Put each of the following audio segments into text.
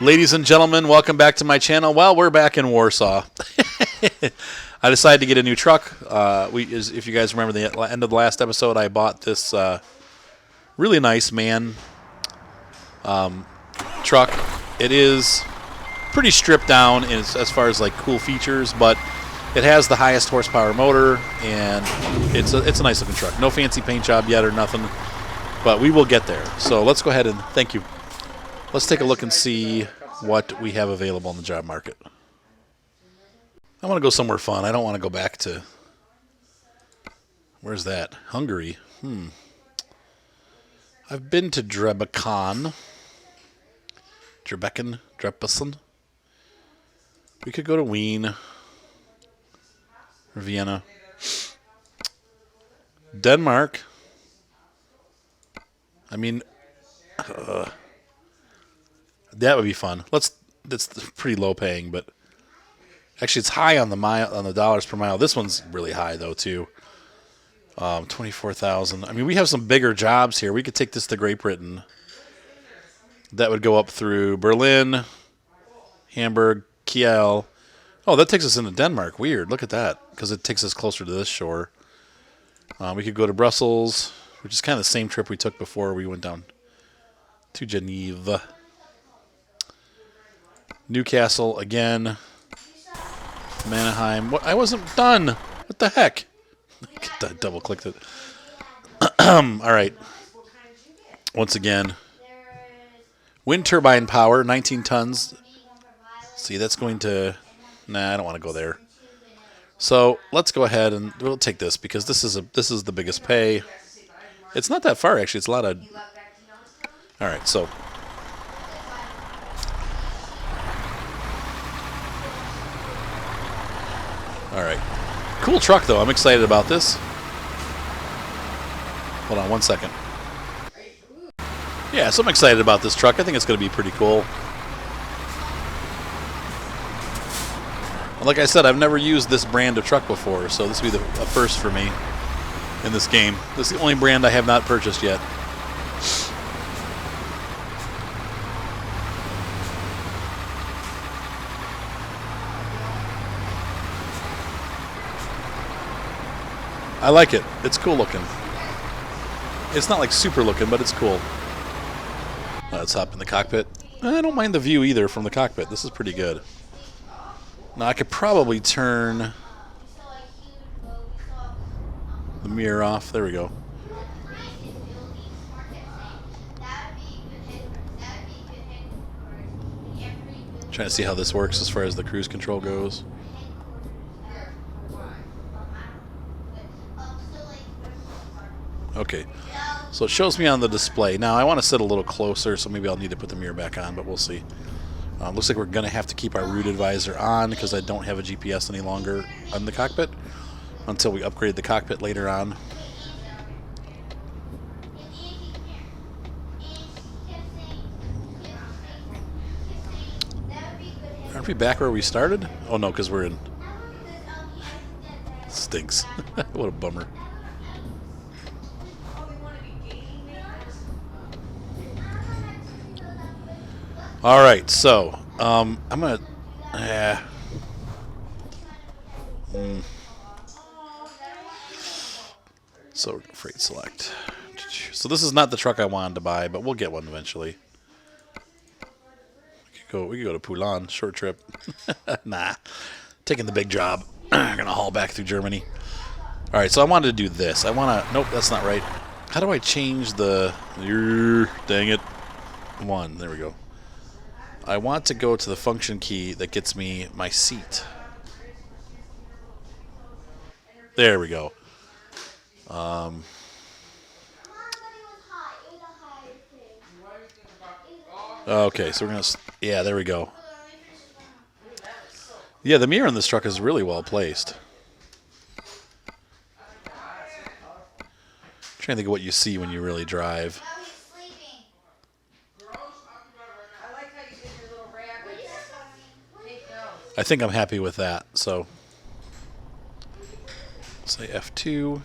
Ladies and gentlemen, welcome back to my channel. Well, we're back in Warsaw. I decided to get a new truck. If you guys remember the end of the last episode, I bought this really nice MAN truck. It is pretty stripped down as far as like cool features, but it has the highest horsepower motor, and it's a nice looking truck. No fancy paint job yet or nothing, but we will get there. So let's go ahead and thank you. Let's take a look and see what we have available in the job market. I want to go somewhere fun. I don't want to go back to, where's that? Hungary. I've been to Debrecen. We could go to Wien or Vienna. Denmark. I mean, that would be fun. That's pretty low paying, but actually it's high on the dollars per mile. This one's really high though too. 24,000. I mean, we have some bigger jobs here. We could take this to Great Britain. That would go up through Berlin, Hamburg, Kiel. Oh, that takes us into Denmark. Weird. Look at that, because it takes us closer to this shore. We could go to Brussels, which is kind of the same trip we took before we went down to Geneva. Newcastle again. Mannheim. What? I wasn't done. What the heck? I double clicked it. All right. Once again, wind turbine power, 19 tons. See, that's going to. Nah, I don't want to go there. So let's go ahead and we'll take this because this is the biggest pay. It's not that far actually. It's a lot of. All right, so. All right. Cool truck, though. I'm excited about this. Hold on one second. Yeah, so I'm excited about this truck. I think it's going to be pretty cool. And like I said, I've never used this brand of truck before, so this will be a first for me in this game. This is the only brand I have not purchased yet. I like it. It's cool looking. It's not like super looking, but it's cool. Let's hop in the cockpit. I don't mind the view either from the cockpit. This is pretty good. Now I could probably turn the mirror off. There we go. Trying to see how this works as far as the cruise control goes. Okay, so it shows me on the display. Now I want to sit a little closer, so maybe I'll need to put the mirror back on, but we'll see. Looks like we're going to have to keep our route advisor on because I don't have a GPS any longer on the cockpit until we upgrade the cockpit later on. Aren't we back where we started? Oh no, because we're in. Stinks. What a bummer. All right, so I'm gonna. So freight select. So this is not the truck I wanted to buy, but we'll get one eventually. We could go to Poulon, short trip. Nah, taking the big job. I'm gonna haul back through Germany. All right, so I wanted to do this. Nope, that's not right. How do I change the? Dang it. One. There we go. I want to go to the function key that gets me my seat. There we go. Okay, so we're going to... Yeah, there we go. Yeah, the mirror in this truck is really well placed. I'm trying to think of what you see when you really drive. I think I'm happy with that, so say F2.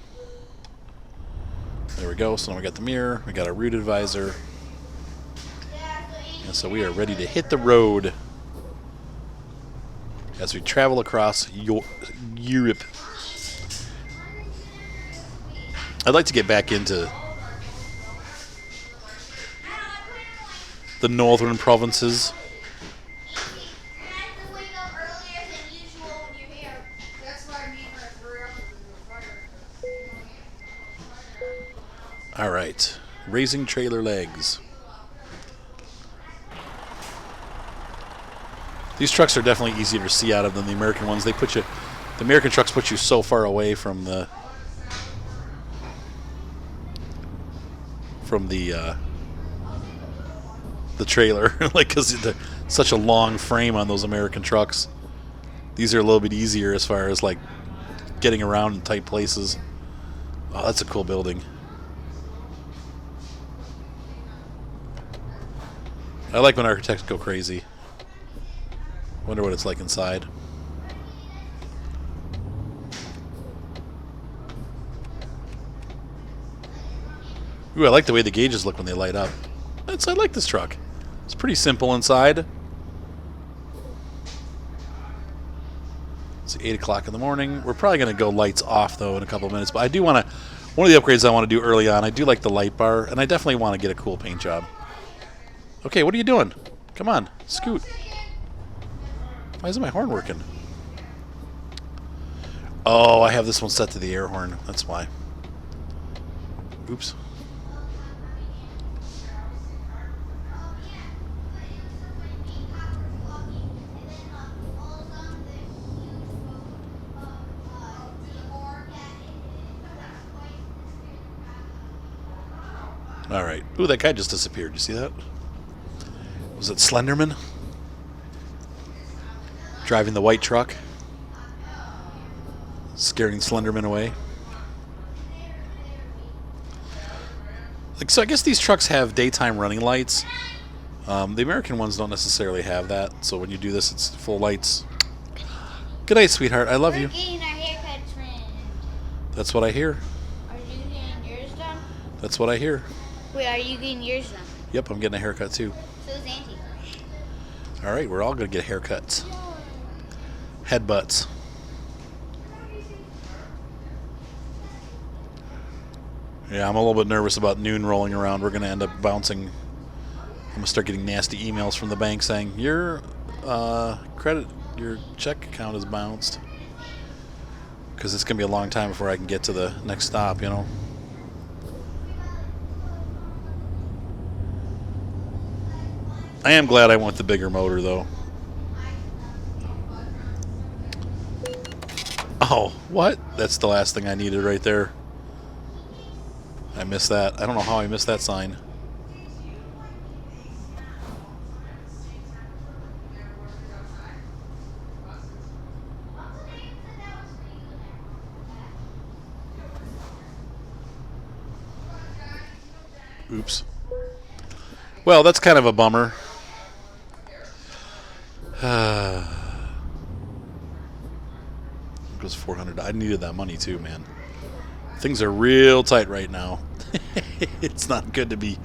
There we go. So now we got the mirror, we got our route advisor. And so we are ready to hit the road as we travel across Europe. I'd like to get back into the northern provinces. All right, raising trailer legs. These trucks are definitely easier to see out of than the American ones. The American trucks put you so far away from the trailer, like, because such a long frame on those American trucks. These are a little bit easier as far as like getting around in tight places. Oh, that's a cool building. I like when architects go crazy. Wonder what it's like inside. Ooh, I like the way the gauges look when they light up. I like this truck. It's pretty simple inside. It's 8 o'clock in the morning. We're probably going to go lights off, though, in a couple of minutes. But I do want to... One of the upgrades I want to do early on, I do like the light bar, and I definitely want to get a cool paint job. Okay, what are you doing? Come on, scoot. Why isn't my horn working? Oh, I have this one set to the air horn. That's why. Oops. All right. Ooh, that guy just disappeared. You see that? Was it Slenderman? Driving the white truck. Scaring Slenderman away. So I guess these trucks have daytime running lights. The American ones don't necessarily have that. So when you do this, it's full lights. Good night, sweetheart. I love you. We're getting our haircuts trimmed. That's what I hear. Are you getting yours done? That's what I hear. Wait, are you getting yours done? Yep, I'm getting a haircut too. So is Auntie. All right, we're all going to get haircuts. Headbutts. Yeah, I'm a little bit nervous about noon rolling around. We're going to end up bouncing. I'm going to start getting nasty emails from the bank saying, your check account is bounced. Because it's going to be a long time before I can get to the next stop, you know. I am glad I went the bigger motor, though. Oh, what? That's the last thing I needed right there. I missed that. I don't know how I missed that sign. Oops. Well, that's kind of a bummer. It was $400. I needed that money too, man. Things are real tight right now. It's not good to be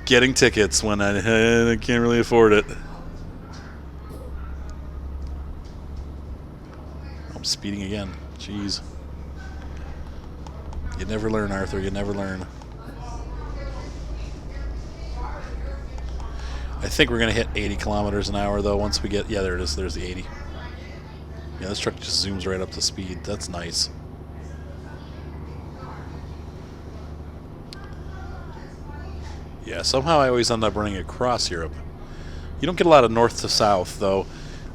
getting tickets when I can't really afford it. I'm speeding again. Jeez. You never learn, Arthur. You never learn. I think we're going to hit 80 kilometers an hour, though, once we get... Yeah, there it is. There's the 80. Yeah, this truck just zooms right up to speed. That's nice. Yeah, somehow I always end up running across Europe. You don't get a lot of north to south, though.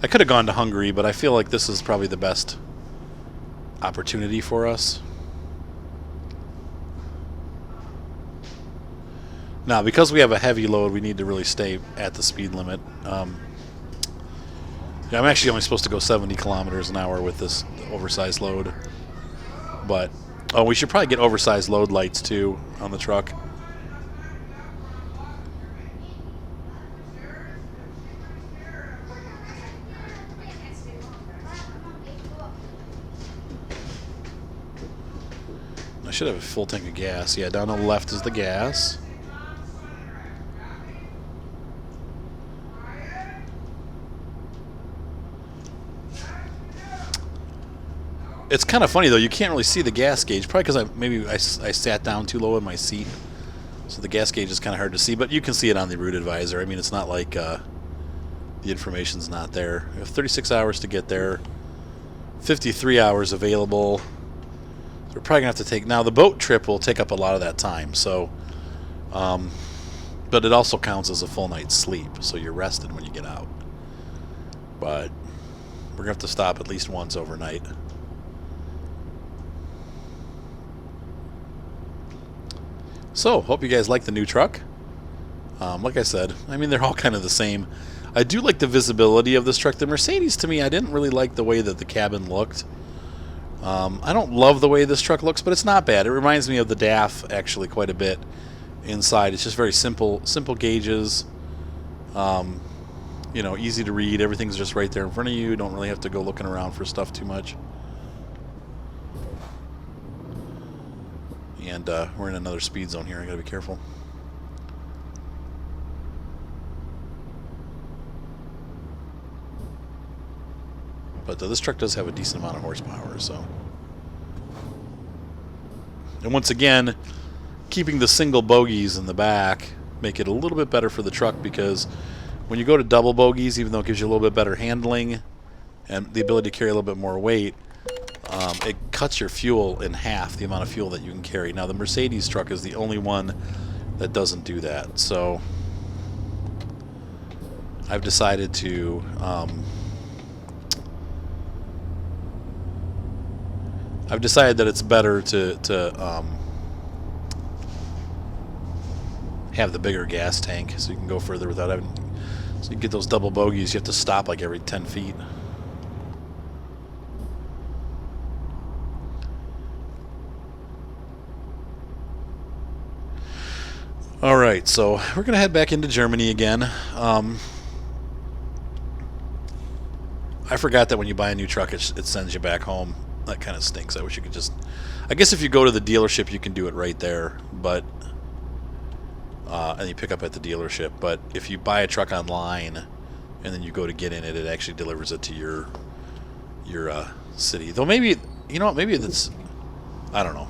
I could have gone to Hungary, but I feel like this is probably the best opportunity for us. Now, because we have a heavy load, we need to really stay at the speed limit. Yeah, I'm actually only supposed to go 70 kilometers an hour with this oversized load. But, oh, we should probably get oversized load lights, too, on the truck. I should have a full tank of gas. Yeah, down on the left is the gas. It's kind of funny though. You can't really see the gas gauge, probably because I sat down too low in my seat, so the gas gauge is kind of hard to see. But you can see it on the route advisor. I mean, it's not like the information's not there. We have 36 hours to get there. 53 hours available. So we're probably gonna have to take. Now the boat trip will take up a lot of that time. So, but it also counts as a full night's sleep, so you're rested when you get out. But we're gonna have to stop at least once overnight. So, hope you guys like the new truck. Like I said, I mean, they're all kind of the same. I do like the visibility of this truck. The Mercedes, to me, I didn't really like the way that the cabin looked. I don't love the way this truck looks, but it's not bad. It reminds me of the DAF, actually, quite a bit inside. It's just very simple gauges. You know, easy to read. Everything's just right there in front of you. You don't really have to go looking around for stuff too much. And we're in another speed zone here. I gotta be careful. But this truck does have a decent amount of horsepower, so. And once again, keeping the single bogies in the back make it a little bit better for the truck, because when you go to double bogies, even though it gives you a little bit better handling and the ability to carry a little bit more weight, it cuts your fuel in half, the amount of fuel that you can carry. Now the Mercedes truck is the only one that doesn't do that. So I've decided to that it's better to have the bigger gas tank, so you can go further without having. So you get those double bogies, you have to stop like every 10 feet. Alright, so we're going to head back into Germany again. I forgot that when you buy a new truck, it sends you back home. That kind of stinks. I wish you could just... I guess if you go to the dealership, you can do it right there, but... and you pick up at the dealership. But if you buy a truck online, and then you go to get in it, it actually delivers it to your city. Though maybe... You know what? Maybe it's... I don't know.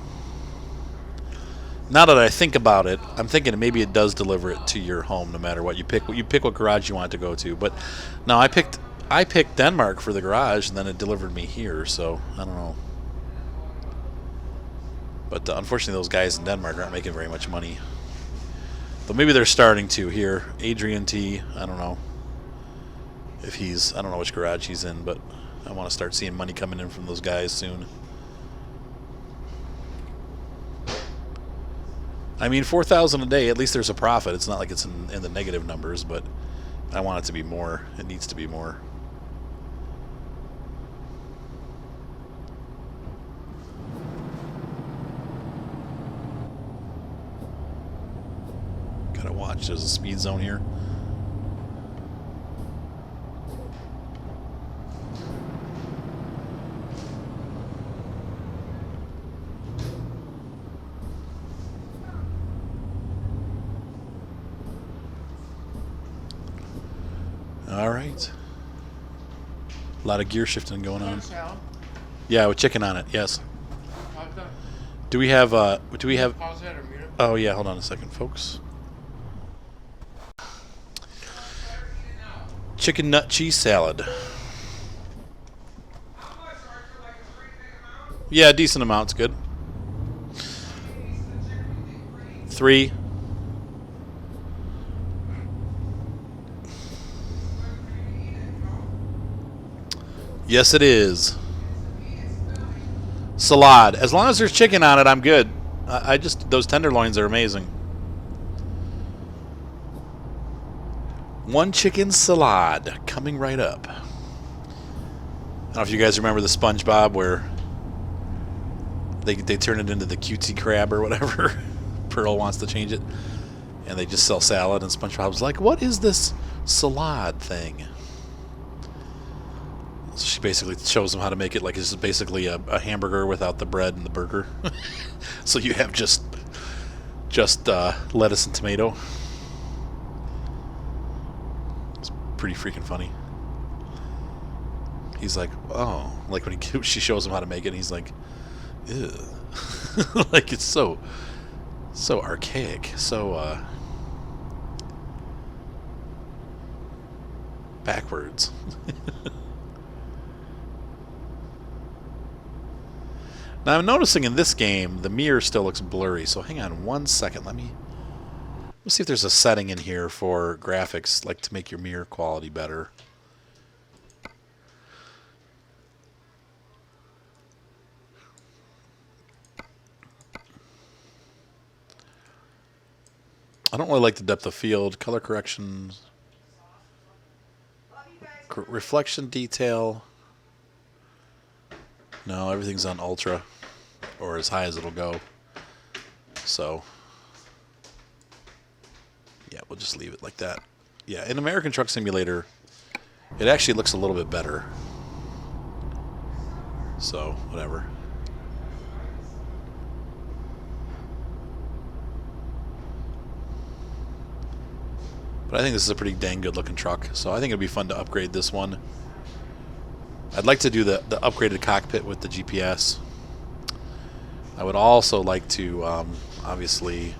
Now that I think about it, I'm thinking maybe it does deliver it to your home no matter what. You pick what garage you want it to go to. But now I picked Denmark for the garage, and then it delivered me here, so I don't know. But unfortunately those guys in Denmark aren't making very much money. Though maybe they're starting to here. Adrian T, I don't know if he's, I don't know which garage he's in, but I want to start seeing money coming in from those guys soon. I mean, $4,000 a day, at least there's a profit. It's not like it's in the negative numbers, but I want it to be more. It needs to be more. Gotta watch, there's a speed zone here. All right. A lot of gear shifting going on. Yeah, with chicken on it. Yes. Do we have? Oh yeah. Hold on a second, folks. Chicken nut cheese salad. Yeah, decent amount's good. 3. Yes, it is. Salad. As long as there's chicken on it, I'm good. I just, those tenderloins are amazing. 1 chicken salad coming right up. I don't know if you guys remember the SpongeBob where they turn it into the cutesy crab or whatever. Pearl wants to change it, and they just sell salad, and SpongeBob's like, "What is this salad thing?" So she basically shows them how to make it like this is basically a hamburger without the bread and the burger. So you have just lettuce and tomato. It's pretty freaking funny. He's like, oh, like when she shows him how to make it, and he's like, ew. Like it's so archaic, so backwards. Now I'm noticing in this game the mirror still looks blurry, so hang on 1 second. Let's see if there's a setting in here for graphics, like to make your mirror quality better. I don't really like the depth of field, color corrections, reflection detail. No, everything's on ultra, or as high as it'll go. So, yeah, we'll just leave it like that. Yeah, in American Truck Simulator, it actually looks a little bit better. So, whatever. But I think this is a pretty dang good looking truck, so I think it'd be fun to upgrade this one. I'd like to do the upgraded cockpit with the GPS. I would also like to, obviously,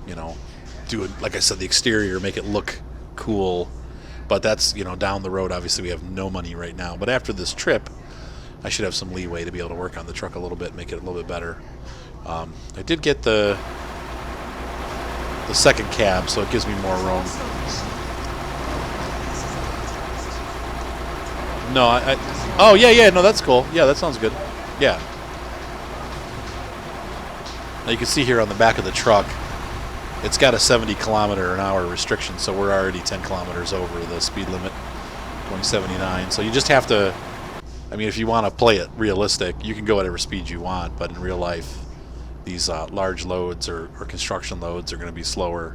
you know, do it, like I said, the exterior, make it look cool. But that's, you know, down the road. Obviously, we have no money right now. But after this trip, I should have some leeway to be able to work on the truck a little bit, make it a little bit better. I did get the second cab, so it gives me more room. No, oh, yeah, no, that's cool. Yeah, that sounds good. Yeah. Now you can see here on the back of the truck, it's got a 70-kilometer-an-hour restriction, so we're already 10 kilometers over the speed limit, going 79. So you just have to, I mean, if you want to play it realistic, you can go whatever speed you want, but in real life, these large loads or construction loads are going to be slower.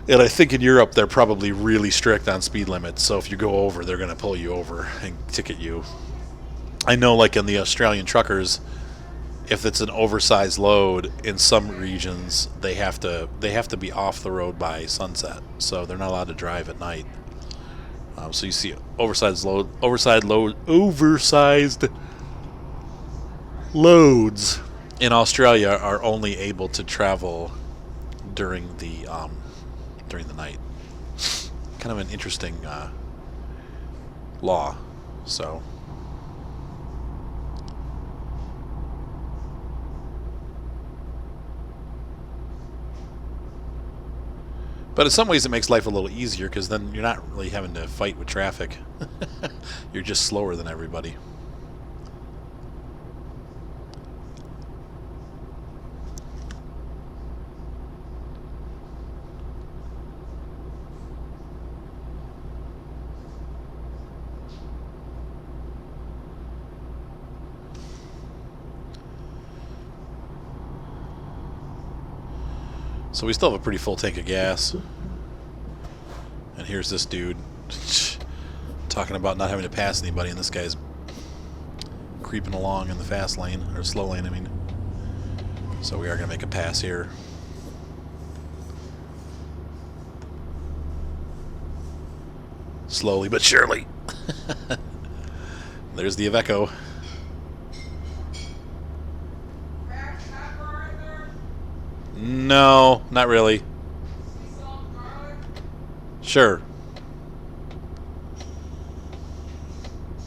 And I think in Europe they're probably really strict on speed limits, so if you go over, they're going to pull you over and ticket you. I know, like in the Australian truckers, if it's an oversized load in some regions, they have to be off the road by sunset, so they're not allowed to drive at night. So you see oversized loads in Australia are only able to travel during the night. Kind of an interesting law. So, but in some ways it makes life a little easier, because then you're not really having to fight with traffic. You're just slower than everybody. So we still have a pretty full tank of gas. And here's this dude talking about not having to pass anybody, and this guy's creeping along in the fast lane, or slow lane, I mean. So we are going to make a pass here. Slowly but surely. There's the Iveco. No, not really. Sure.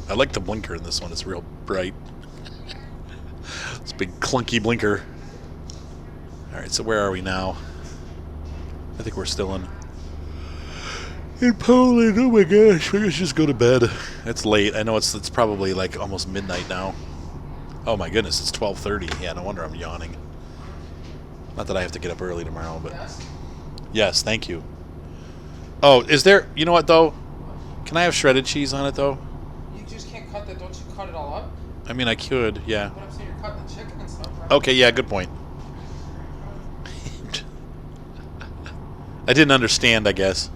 I like the blinker in this one. It's real bright. It's a big clunky blinker. Alright, so where are we now? I think we're still in Poland. Oh my gosh, let's just go to bed. It's late. I know it's probably like almost midnight now. Oh my goodness, it's 12:30. Yeah, no wonder I'm yawning. Not that I have to get up early tomorrow, but... Yes, thank you. Oh, is there... You know what, though? Can I have shredded cheese on it, though? You just can't cut that. Don't you cut it all up? I mean, I could, yeah. But I'm saying you're cutting the chicken and stuff, right? Okay, yeah, good point. I didn't understand, I guess.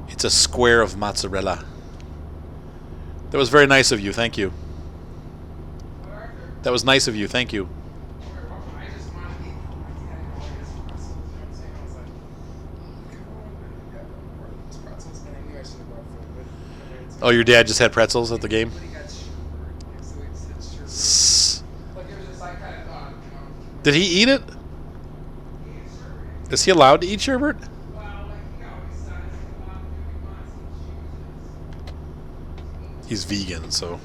It's a square of mozzarella. That was very nice of you, thank you. That was nice of you, thank you. Oh, your dad just had pretzels at the game? But he got sherbet. So he said sherbet. S- Like it was just like kind of Did he eat it? Is he allowed to eat sherbet? well, like he always says, if he wants to, He's vegan, so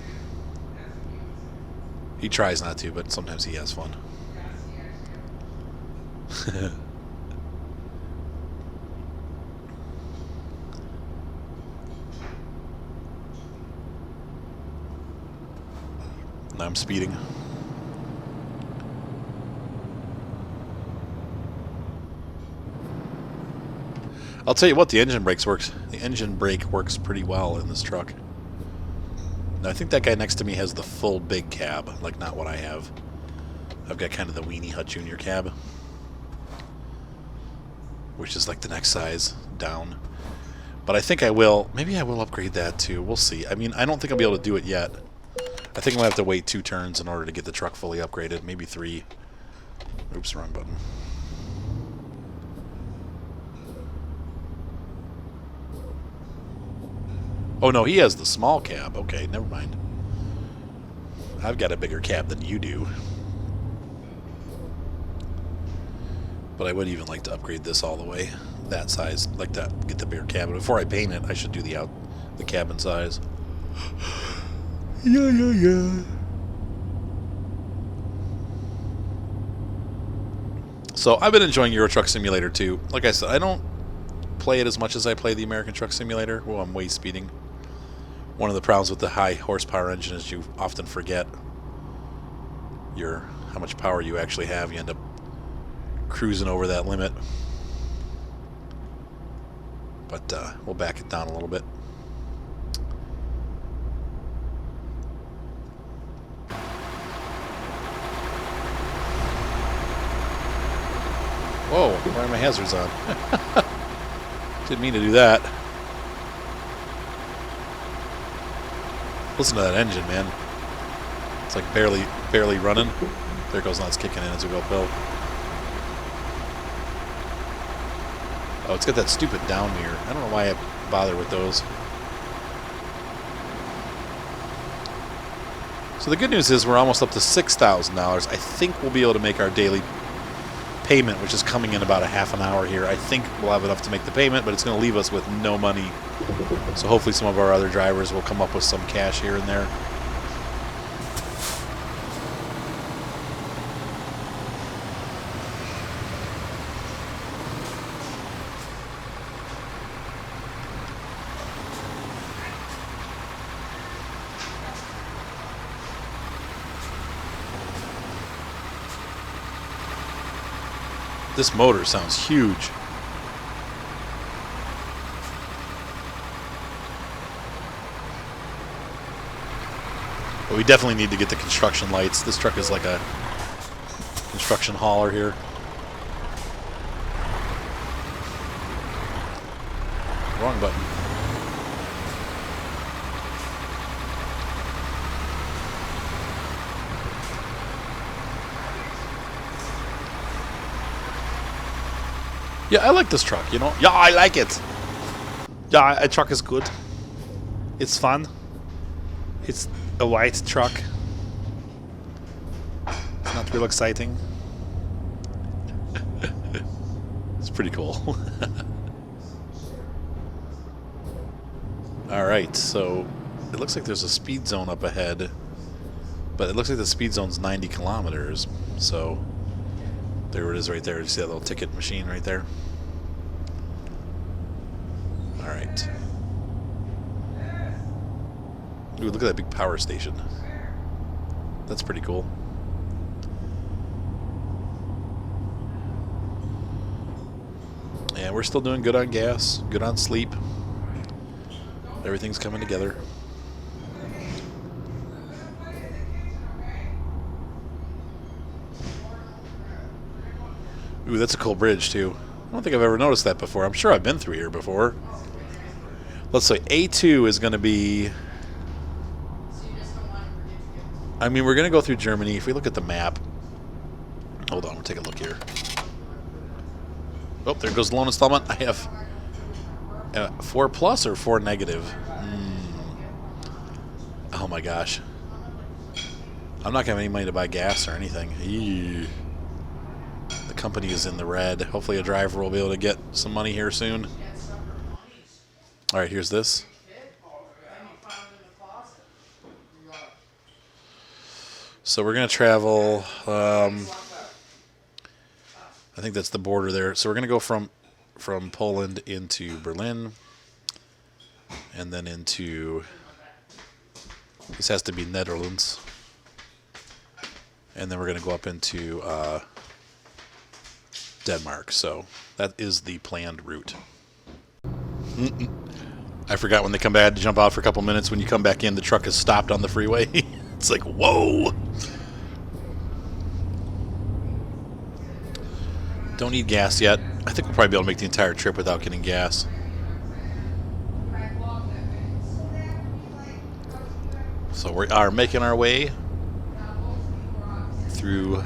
he tries not to, but sometimes he has fun. Now I'm speeding. I'll tell you what, the engine brake works pretty well in this truck. Now, I think that guy next to me has the full big cab, like not what I have. I've got kind of the Weenie Hut Jr. cab, which is like the next size down. But I think I will, maybe I will upgrade that too. We'll see. I mean, I don't think I'll be able to do it yet. I think I'm going to have to wait 2 turns in order to get the truck fully upgraded, maybe 3. Oops, wrong button. Oh no, he has the small cab. Okay, never mind. I've got a bigger cab than you do. But I would even like to upgrade this all the way. That size, like that, get the bigger cabin. Before I paint it, I should do the cabin size. Yeah. So I've been enjoying Euro Truck Simulator too. Like I said, I don't play it as much as I play the American Truck Simulator. Well, I'm way speeding. One of the problems with the high horsepower engine is you often forget how much power you actually have. You end up cruising over that limit. But we'll back it down a little bit. Whoa, why are my hazards on? Didn't mean to do that. Listen to that engine, man. It's like barely running. There it goes, now it's kicking in as we go uphill. Oh, it's got that stupid down mirror. I don't know why I bother with those. So the good news is we're almost up to $6,000. I think we'll be able to make our daily payment, which is coming in about a half an hour here. I think we'll have enough to make the payment, but it's going to leave us with no money. So hopefully some of our other drivers will come up with some cash here and there. This motor sounds huge. But we definitely need to get the construction lights. This truck is like a construction hauler here. Wrong button. Yeah, I like this truck, you know? Yeah, I like it. Yeah, a truck is good. It's fun. It's a white truck. It's not real exciting. It's pretty cool. Alright, so it looks like there's a speed zone up ahead. But it looks like the speed zone's 90 kilometers. So there it is right there. You see that little ticket machine right there? Alright. Ooh, look at that big power station. That's pretty cool. Yeah, we're still doing good on gas, good on sleep. Everything's coming together. Ooh, that's a cool bridge too. I don't think I've ever noticed that before. I'm sure I've been through here before. Let's say A2 is going to be... I mean, we're going to go through Germany. If we look at the map... Hold on, we'll take a look here. Oh, there goes the loan installment. I have 4 plus or 4 negative. Oh my gosh. I'm not going to have any money to buy gas or anything. Eee. The company is in the red. Hopefully a driver will be able to get some money here soon. Alright, here's this. So we're going to travel, I think that's the border there. So we're going to go from Poland into Berlin, and then into, this has to be Netherlands. And then we're going to go up into Denmark. So that is the planned route. I forgot when they come back, I had to jump out for a couple minutes. When you come back in, the truck is stopped on the freeway. It's like, whoa! Don't need gas yet. I think we'll probably be able to make the entire trip without getting gas. So we are making our way through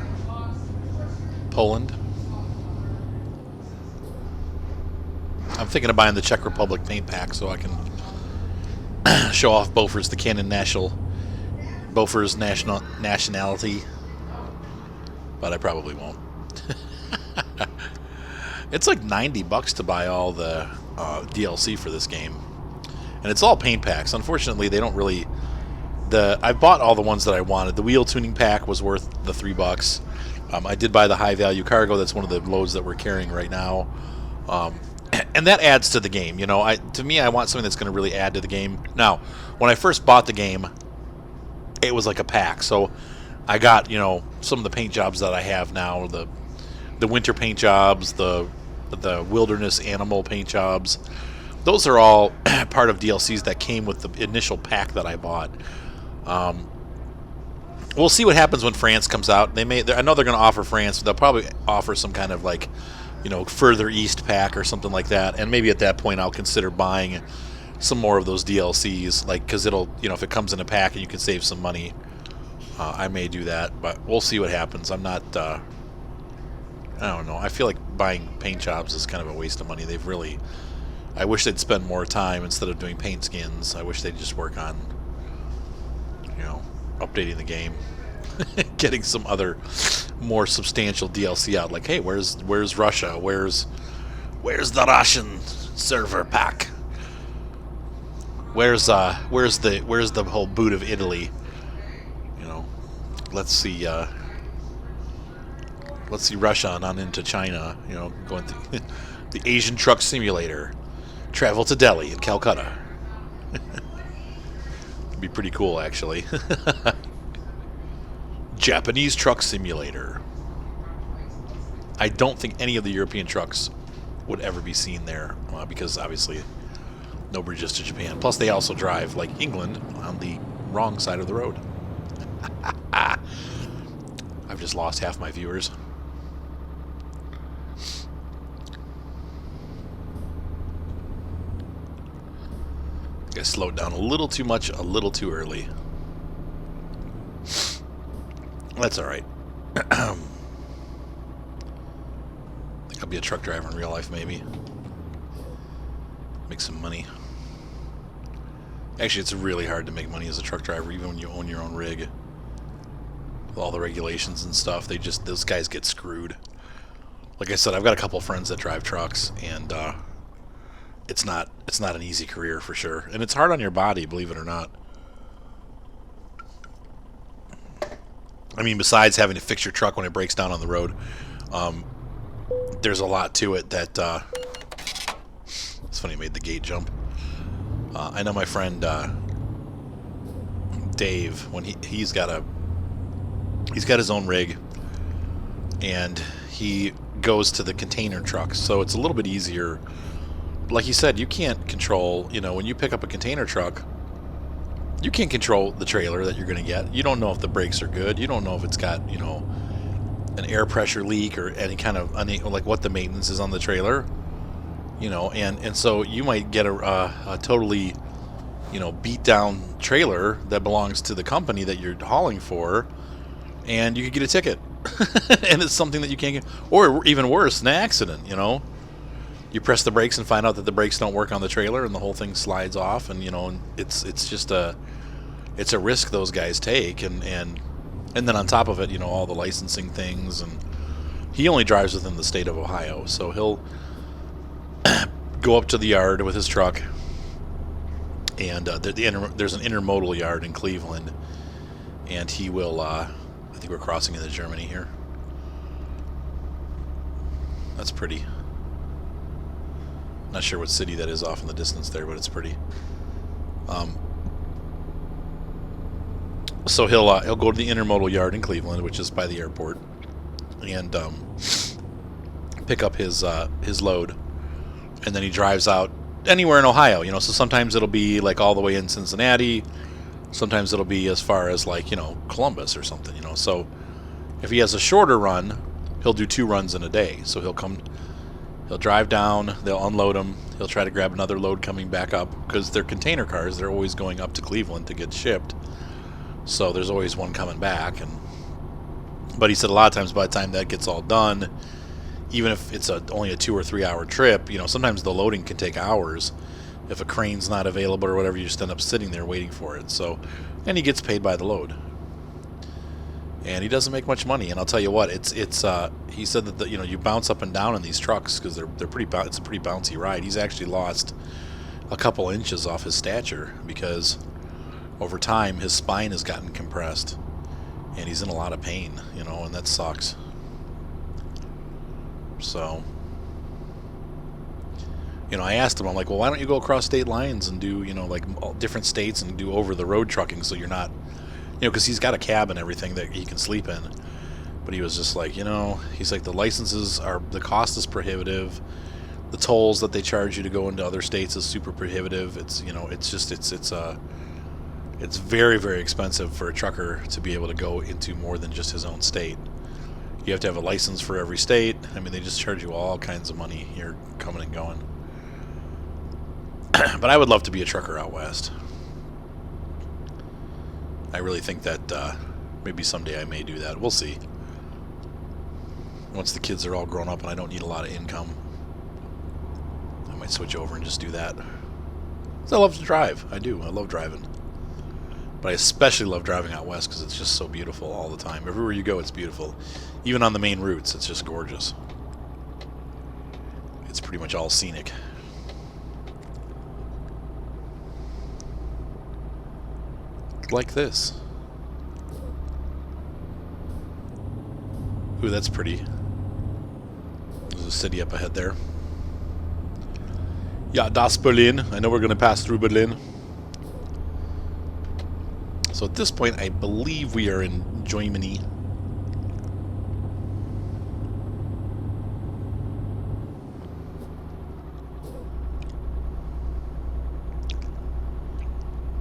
Poland. I'm thinking of buying the Czech Republic paint pack so I can show off Bofors, the Canon Bofors nationality, but I probably won't. It's like $90 to buy all the DLC for this game, and it's all paint packs. Unfortunately, they don't really. I bought all the ones that I wanted. The wheel tuning pack was worth the $3. I did buy the high value cargo. That's one of the loads that we're carrying right now, and that adds to the game. You know, to me, I want something that's going to really add to the game. Now, when I first bought the game, it was like a pack. So I got, you know, some of the paint jobs that I have now, the winter paint jobs, the wilderness animal paint jobs. Those are all part of DLCs that came with the initial pack that I bought. We'll see what happens when France comes out. I know they're going to offer France. They'll probably offer some kind of, like, you know, further east pack or something like that. And maybe at that point I'll consider buying some more of those DLCs, like, because it'll, you know, if it comes in a pack and you can save some money, I may do that. But we'll see what happens. I'm not. I don't know. I feel like buying paint jobs is kind of a waste of money. They've really. I wish they'd spend more time instead of doing paint skins. I wish they'd just work on, you know, updating the game, getting some other more substantial DLC out. Like, hey, where's Russia? Where's the Russian server pack? Where's the whole boot of Italy? You know, let's see Russia and on into China. You know, going through the Asian Truck Simulator. Travel to Delhi and Calcutta. It'd be pretty cool, actually. Japanese Truck Simulator. I don't think any of the European trucks would ever be seen there, because obviously no bridges to Japan. Plus, they also drive, like England, on the wrong side of the road. I've just lost half my viewers. I slowed down a little too much, a little too early. That's alright. I think I'll be a truck driver in real life, maybe. Make some money. Actually, it's really hard to make money as a truck driver, even when you own your own rig. With all the regulations and stuff, those guys get screwed. Like I said, I've got a couple friends that drive trucks, and it's not an easy career for sure, and it's hard on your body, believe it or not. I mean, besides having to fix your truck when it breaks down on the road, there's a lot to it that it's funny, I made the gate jump. I know my friend Dave, when he's got his own rig, and he goes to the container trucks, so it's a little bit easier. Like you said, you can't control, you know, when you pick up a container truck, you can't control the trailer that you're going to get. You don't know if the brakes are good. You don't know if it's got, you know, an air pressure leak or any kind of, like what the maintenance is on the trailer, you know, and so you might get a totally, you know, beat down trailer that belongs to the company that you're hauling for, and you could get a ticket. And it's something that you can't get, or even worse, an accident, you know. You press the brakes and find out that the brakes don't work on the trailer, and the whole thing slides off, and you know, it's just it's a risk those guys take, and then on top of it, you know, all the licensing things, and he only drives within the state of Ohio, so he'll go up to the yard with his truck, and there's an intermodal yard in Cleveland, and he will, I think we're crossing into Germany here. That's pretty. Not sure what city that is off in the distance there, but it's pretty. So he'll go to the intermodal yard in Cleveland, which is by the airport, and pick up his load, and then he drives out anywhere in Ohio. You know, so sometimes it'll be like all the way in Cincinnati, sometimes it'll be as far as like, you know, Columbus or something. You know, so if he has a shorter run, he'll do 2 runs in a day. So he'll drive down, they'll unload him, he'll try to grab another load coming back up, because they're container cars, they're always going up to Cleveland to get shipped. So there's always one coming back, but he said a lot of times by the time that gets all done, even if it's only a 2 or 3 hour trip, you know, sometimes the loading can take hours. If a crane's not available or whatever, you just end up sitting there waiting for it. So, and he gets paid by the load, and he doesn't make much money. And I'll tell you what, it's he said that you know, you bounce up and down in these trucks because they're pretty. It's a pretty bouncy ride. He's actually lost a couple inches off his stature because over time his spine has gotten compressed, and he's in a lot of pain. You know, and that sucks. So, you know, I asked him, I'm like, well, why don't you go across state lines and do, you know, like different states and do over the road trucking, so you're not, you know, because he's got a cab and everything that he can sleep in. But he was just like, you know, he's like, the cost is prohibitive. The tolls that they charge you to go into other states is super prohibitive. It's, you know, it's just, it's very, very expensive for a trucker to be able to go into more than just his own state. You have to have a license for every state. I mean, they just charge you all kinds of money here coming and going. But I would love to be a trucker out west. I really think that maybe someday I may do that. We'll see. Once the kids are all grown up and I don't need a lot of income, I might switch over and just do that. 'Cause I love to drive. I do. I love driving. But I especially love driving out west because it's just so beautiful all the time. Everywhere you go, it's beautiful. Even on the main routes, it's just gorgeous. It's pretty much all scenic. Like this. Ooh, that's pretty. There's a city up ahead there. Ja, das Berlin. I know we're going to pass through Berlin. So at this point, I believe we are in Germany.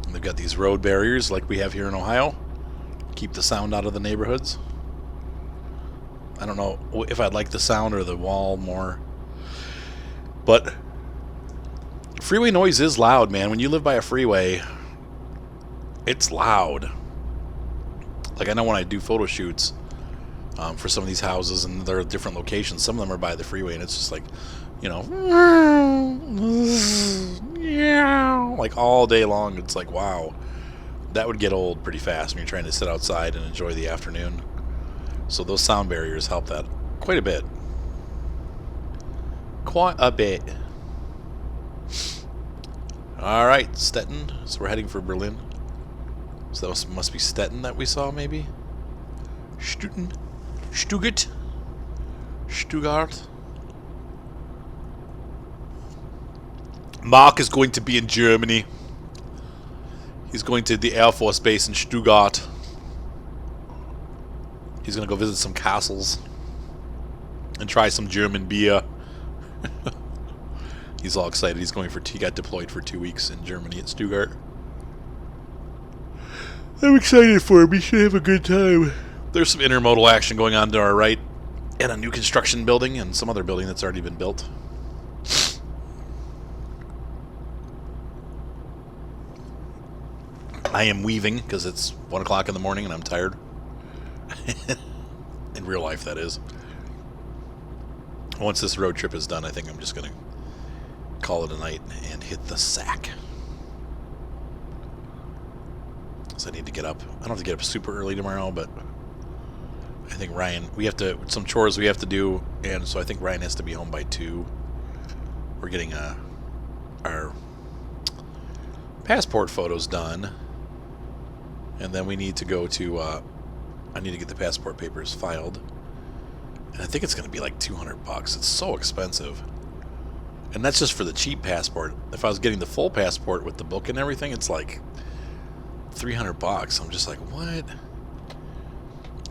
And they've got these road barriers like we have here in Ohio. Keep the sound out of the neighborhoods. I don't know if I'd like the sound or the wall more. But freeway noise is loud, man. When you live by a freeway, it's loud. Like, I know when I do photo shoots for some of these houses, and they're at different locations, some of them are by the freeway, and it's just like, you know, like all day long. It's like, wow, that would get old pretty fast when you're trying to sit outside and enjoy the afternoon. So those sound barriers help that quite a bit. Quite a bit. All right, Stettin. So we're heading for Berlin. So that must be Stettin that we saw, maybe? Stutten? Stuttgart? Stuttgart? Mark is going to be in Germany. He's going to the Air Force Base in Stuttgart. He's going to go visit some castles and try some German beer. He's all excited. He got deployed for 2 weeks in Germany at Stuttgart. I'm excited for him. He should have a good time. There's some intermodal action going on to our right, and a new construction building and some other building that's already been built. I am weaving because it's 1 o'clock in the morning and I'm tired. In real life, that is. Once this road trip is done, I think I'm just going to call it a night and hit the sack. because I need to get up. I don't have to get up super early tomorrow, but I think Ryan, we have to, some chores we have to do, and so I think Ryan has to be home by 2. We're getting our passport photos done, and then we need to go to, I need to get the passport papers filed, and I think it's going to be like $200. It's so expensive. And that's just for the cheap passport. If I was getting the full passport with the book and everything, it's like $300. I'm just like, what?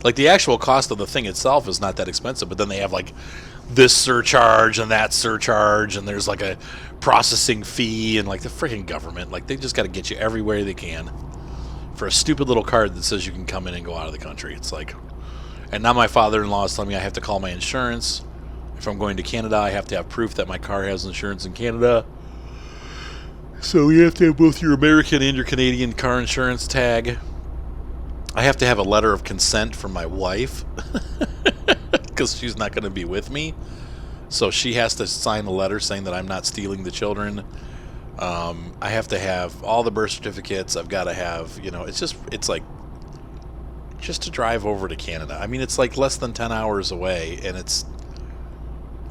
Like, the actual cost of the thing itself is not that expensive, but then they have like this surcharge and that surcharge, and there's like a processing fee, and like the freaking government, like they just got to get you everywhere they can for a stupid little card that says you can come in and go out of the country. It's like, and now my father-in-law is telling me I have to call my insurance. If I'm going to Canada, I have to have proof that my car has insurance in Canada. So you have to have both your American and your Canadian car insurance tag. I have to have a letter of consent from my wife because she's not going to be with me. So she has to sign a letter saying that I'm not stealing the children. I have to have all the birth certificates. I've got to have, it's like just to drive over to Canada. I mean, it's like less than 10 hours away, and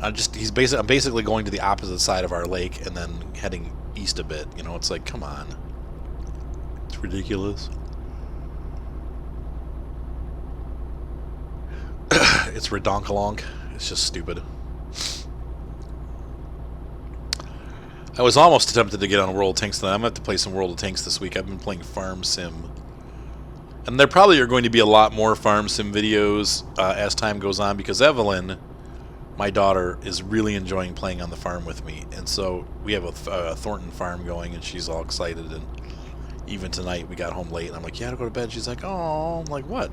I'm basically going to the opposite side of our lake and then heading east a bit. It's like, come on. It's ridiculous. It's redonkalonk. It's just stupid. I was almost tempted to get on World of Tanks tonight. I'm going to have to play some World of Tanks this week. I've been playing Farm Sim. And there probably are going to be a lot more Farm Sim videos as time goes on, because Evelyn, my daughter, is really enjoying playing on the farm with me. And so we have a Thornton farm going, and she's all excited. And even tonight we got home late, and I'm like, yeah, to go to bed. She's like, oh. I'm like, what?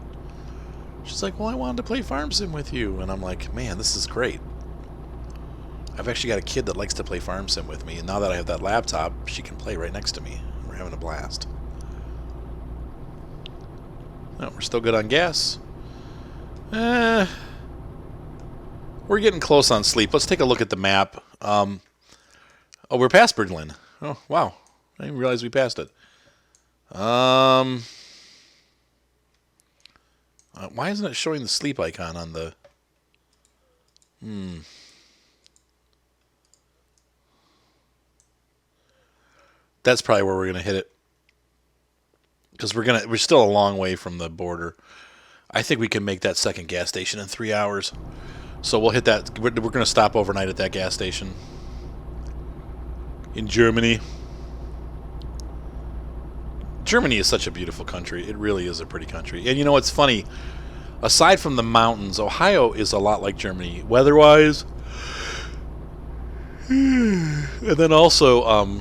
She's like, well, I wanted to play Farm Sim with you. And I'm like, man, this is great. I've actually got a kid that likes to play Farm Sim with me, and now that I have that laptop, she can play right next to me. We're having a blast. No, we're still good on gas. We're getting close on sleep. Let's take a look at the map. Oh, we're past Berlin. Oh, wow. I didn't realize we passed it. Why isn't it showing the sleep icon on the... That's probably where we're going to hit it. Because we're still a long way from the border. I think we can make that second gas station in 3 hours. So we'll hit that. We're going to stop overnight at that gas station in Germany. Germany is such a beautiful country. It really is a pretty country. And you know what's funny? Aside from the mountains, Ohio is a lot like Germany weather-wise. And then also,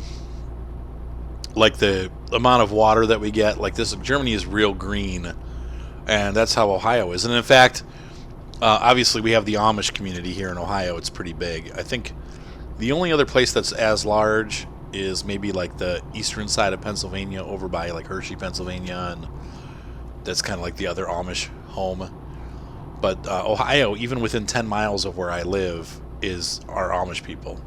like the amount of water that we get. Like this, Germany is real green. And that's how Ohio is. And in fact, obviously we have the Amish community here in Ohio. It's pretty big. I think the only other place that's as large is maybe like the eastern side of Pennsylvania, over by like Hershey, Pennsylvania, and that's kind of like the other Amish home. But Ohio, even within 10 miles of where I live, are Amish people.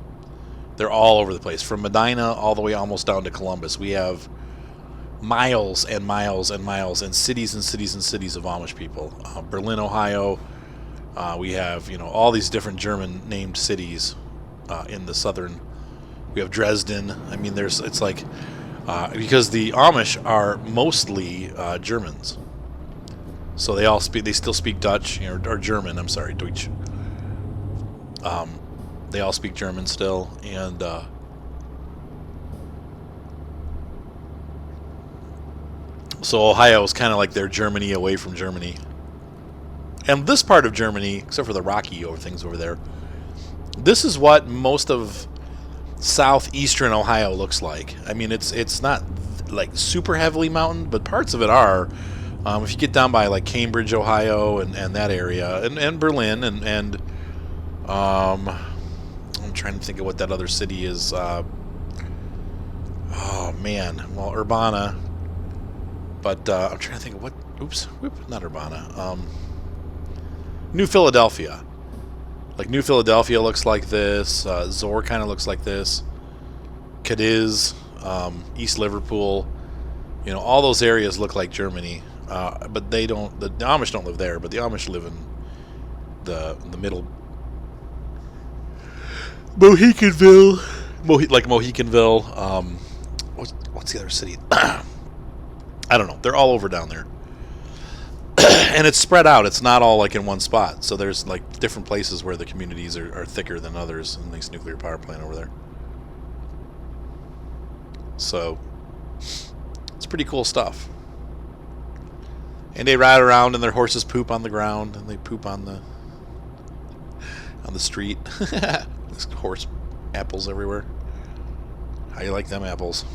They're all over the place, from Medina all the way almost down to Columbus. We have miles and miles and miles, and cities and cities and cities of Amish people. Berlin, Ohio. We have all these different German named cities in the southern. We have Dresden. I mean, it's like because the Amish are mostly Germans, so they still speak Dutch or German. I'm sorry, Deutsch. They all speak German still, and so Ohio is kind of like their Germany away from Germany. And this part of Germany, except for the rocky things over there, this is what most of southeastern Ohio looks like. I mean, it's not like super heavily mountain, but parts of it are. If you get down by like Cambridge, Ohio, and that area, and Berlin, and I'm trying to think of what that other city is. Oh man, well, Urbana. But I'm trying to think of what. Not Urbana. New Philadelphia. Like New Philadelphia looks like this. Zor kind of looks like this. Cadiz, East Liverpool. You know, all those areas look like Germany, but they don't. The Amish don't live there, but the Amish live in the middle. Mohicanville, like Mohicanville. What's the other city? I don't know. They're all over down there. And it's spread out. It's not all like in one spot. So there's like different places where the communities are thicker than others in this nuclear power plant over there. So it's pretty cool stuff. And they ride around and their horses poop on the ground and they poop on the street. There's horse apples everywhere. How you like them apples?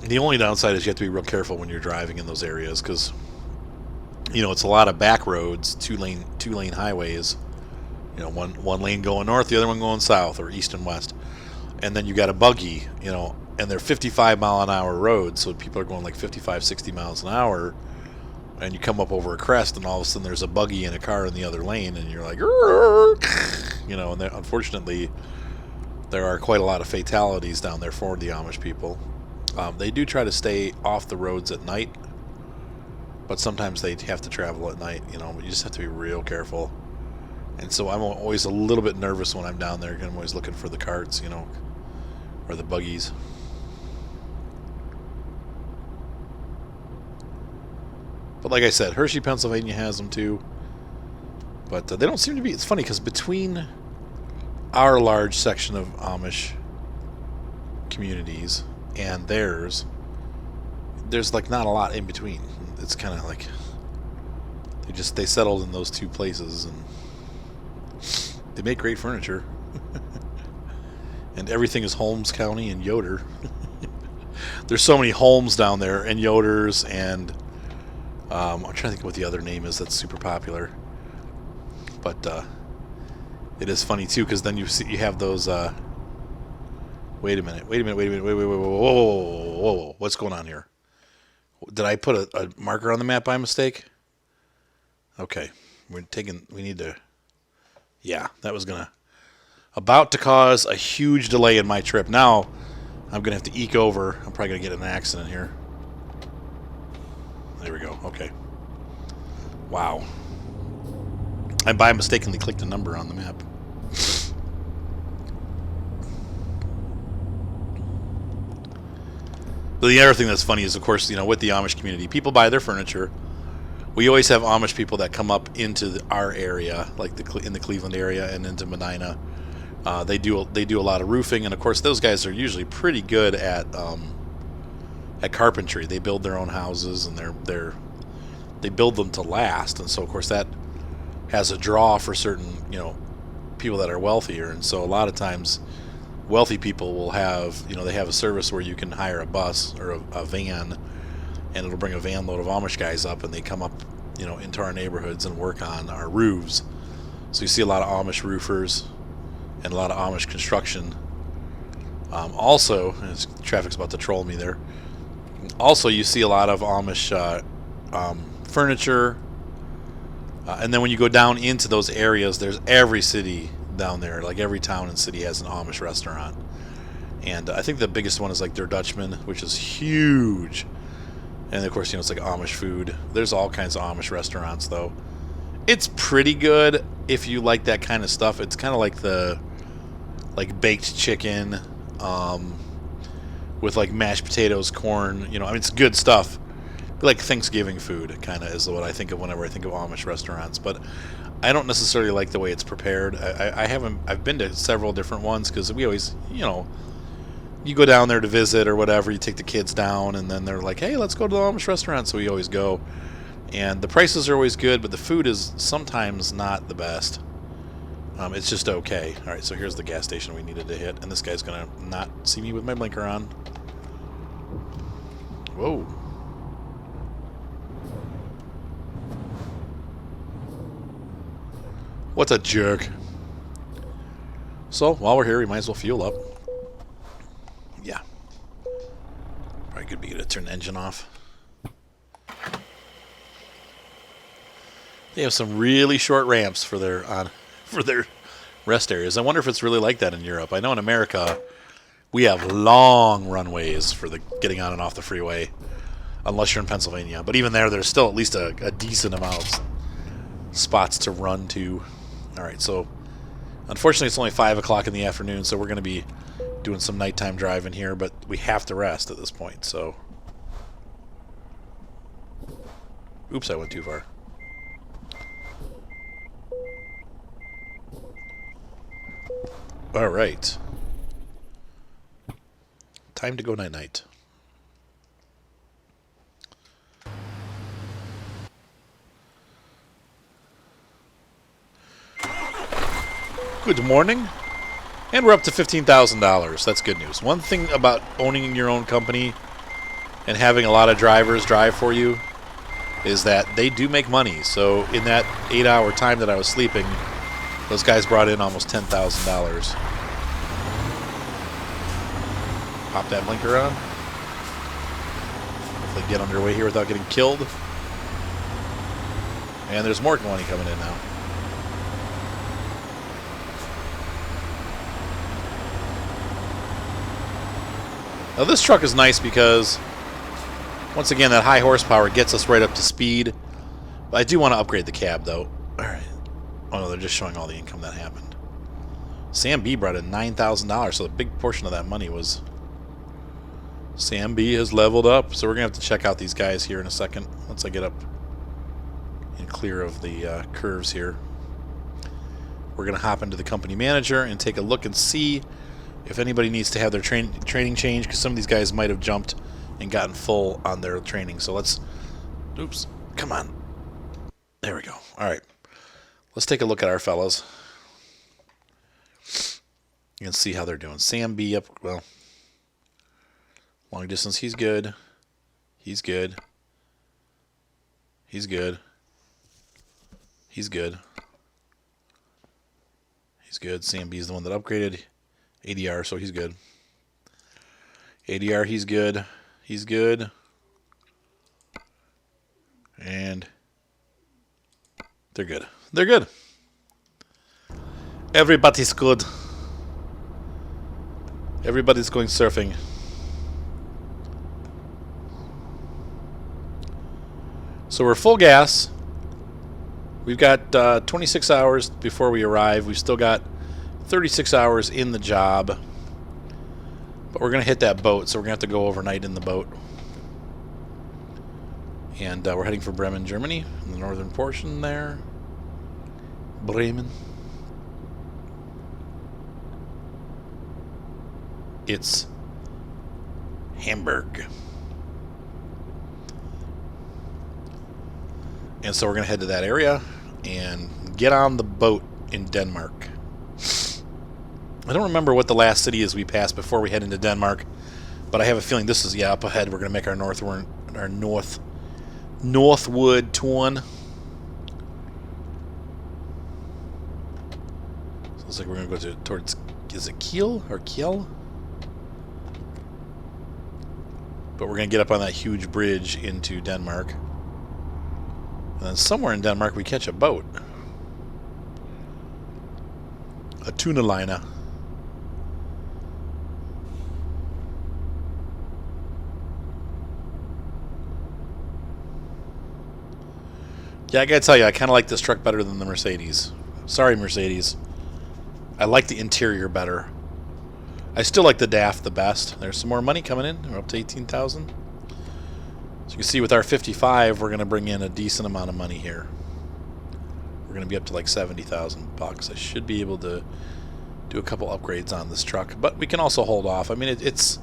The only downside is you have to be real careful when you're driving in those areas because, you know, it's a lot of back roads, two lane highways. You know, one lane going north, the other one going south or east and west. And then you got a buggy, you know, and they're 55-mile-an-hour roads, so people are going like 55, 60 miles an hour. And you come up over a crest, and all of a sudden there's a buggy and a car in the other lane, and you're like, you know, and unfortunately there are quite a lot of fatalities down there for the Amish people. They do try to stay off the roads at night, but sometimes they have to travel at night, you know, but you just have to be real careful. And so I'm always a little bit nervous when I'm down there, because I'm always looking for the carts, you know, or the buggies. But like I said, Hershey, Pennsylvania has them too. But they don't seem to be... It's funny, because between our large section of Amish communities and theirs, there's like not a lot in between. It's kind of like they settled in those two places, and they make great furniture. And everything is Holmes County and Yoder. There's so many Holmes down there and Yoders, and I'm trying to think what the other name is that's super popular. But it is funny too, because then you have those wait a minute, whoa, what's going on here? Did I put a marker on the map by mistake? Okay, we need to, yeah, that was about to cause a huge delay in my trip. Now, I'm gonna have to eke over. I'm probably gonna get in an accident here. There we go, okay. Wow. I by mistakenly clicked a number on the map. But the other thing that's funny is, of course, you know, with the Amish community, people buy their furniture. We always have Amish people that come up into our area, like in the Cleveland area and into Medina. They do a lot of roofing, and of course, those guys are usually pretty good at carpentry. They build their own houses, and they build them to last, and so of course that has a draw for certain, you know, people that are wealthier. And so a lot of times wealthy people will have, you know, they have a service where you can hire a bus or a van, and it'll bring a van load of Amish guys up, and they come up, you know, into our neighborhoods and work on our roofs. So you see a lot of Amish roofers and a lot of Amish construction. Also, traffic's about to troll me there. Also, you see a lot of Amish furniture. And then when you go down into those areas, there's every city down there, like every town and city has an Amish restaurant. And I think the biggest one is like Der Dutchman, which is huge. And of course, you know, it's like Amish food. There's all kinds of Amish restaurants, though. It's pretty good if you like that kind of stuff. It's kind of like baked chicken, with like mashed potatoes, corn. You know, I mean, it's good stuff. Like Thanksgiving food, kind of, is what I think of whenever I think of Amish restaurants. But I don't necessarily like the way it's prepared. I've been to several different ones, because we always, you know, you go down there to visit or whatever, you take the kids down, and then they're like, hey, let's go to the Amish restaurant, so we always go. And the prices are always good, but the food is sometimes not the best. It's just okay. All right, so here's the gas station we needed to hit, and this guy's going to not see me with my blinker on. Whoa. What a jerk. So, while we're here, we might as well fuel up. Yeah. Probably could be good to turn the engine off. They have some really short ramps for their rest areas. I wonder if it's really like that in Europe. I know in America we have long runways for the getting on and off the freeway, unless you're in Pennsylvania. But even there's still at least a decent amount of spots to run to. All right, so unfortunately it's only 5 o'clock in the afternoon, so we're going to be doing some nighttime driving here, but we have to rest at this point. So, oops, I went too far. All right. Time to go night-night. Good morning. And we're up to $15,000. That's good news. One thing about owning your own company and having a lot of drivers drive for you is that they do make money. So in that 8-hour time that I was sleeping, those guys brought in almost $10,000. Pop that blinker on. Hopefully get underway here without getting killed. And there's more money coming in now. Now this truck is nice because, once again, that high horsepower gets us right up to speed. But I do want to upgrade the cab, though. Alright. Oh, no, they're just showing all the income that happened. Sam B brought in $9,000, so a big portion of that money was... Sam B has leveled up, so we're going to have to check out these guys here in a second, once I get up and clear of the curves here. We're going to hop into the company manager and take a look and see if anybody needs to have their training changed, because some of these guys might have jumped and gotten full on their training. So let's... Oops. Come on. There we go. All right. Let's take a look at our fellows. You can see how they're doing. Sam B up, well, long distance, he's good. He's good. He's good. He's good. He's good. Sam B is the one that upgraded. ADR, so he's good. ADR, he's good. He's good. And they're good. They're good. Everybody's good. Everybody's going surfing. So we're full gas. We've got 26 hours before we arrive. We've still got 36 hours in the job. But we're going to hit that boat, so we're going to have to go overnight in the boat. And we're heading for Bremen, Germany, in the northern portion there. Bremen. It's Hamburg. And so we're going to head to that area and get on the boat in Denmark. I don't remember what the last city is we passed before we head into Denmark, but I have a feeling this is, yeah, up ahead. We're going to make our northward turn. So looks like we're going to go towards, is it Kiel or Kiel? But we're going to get up on that huge bridge into Denmark. And then somewhere in Denmark we catch a boat. A tuna liner. Yeah, I gotta tell you, I kind of like this truck better than the Mercedes. Sorry, Mercedes. I like the interior better. I still like the DAF the best. There's some more money coming in. We're up to 18,000. So you can see with our 55, we're going to bring in a decent amount of money here. We're going to be up to like 70,000 bucks. I should be able to do a couple upgrades on this truck, but we can also hold off. I mean, it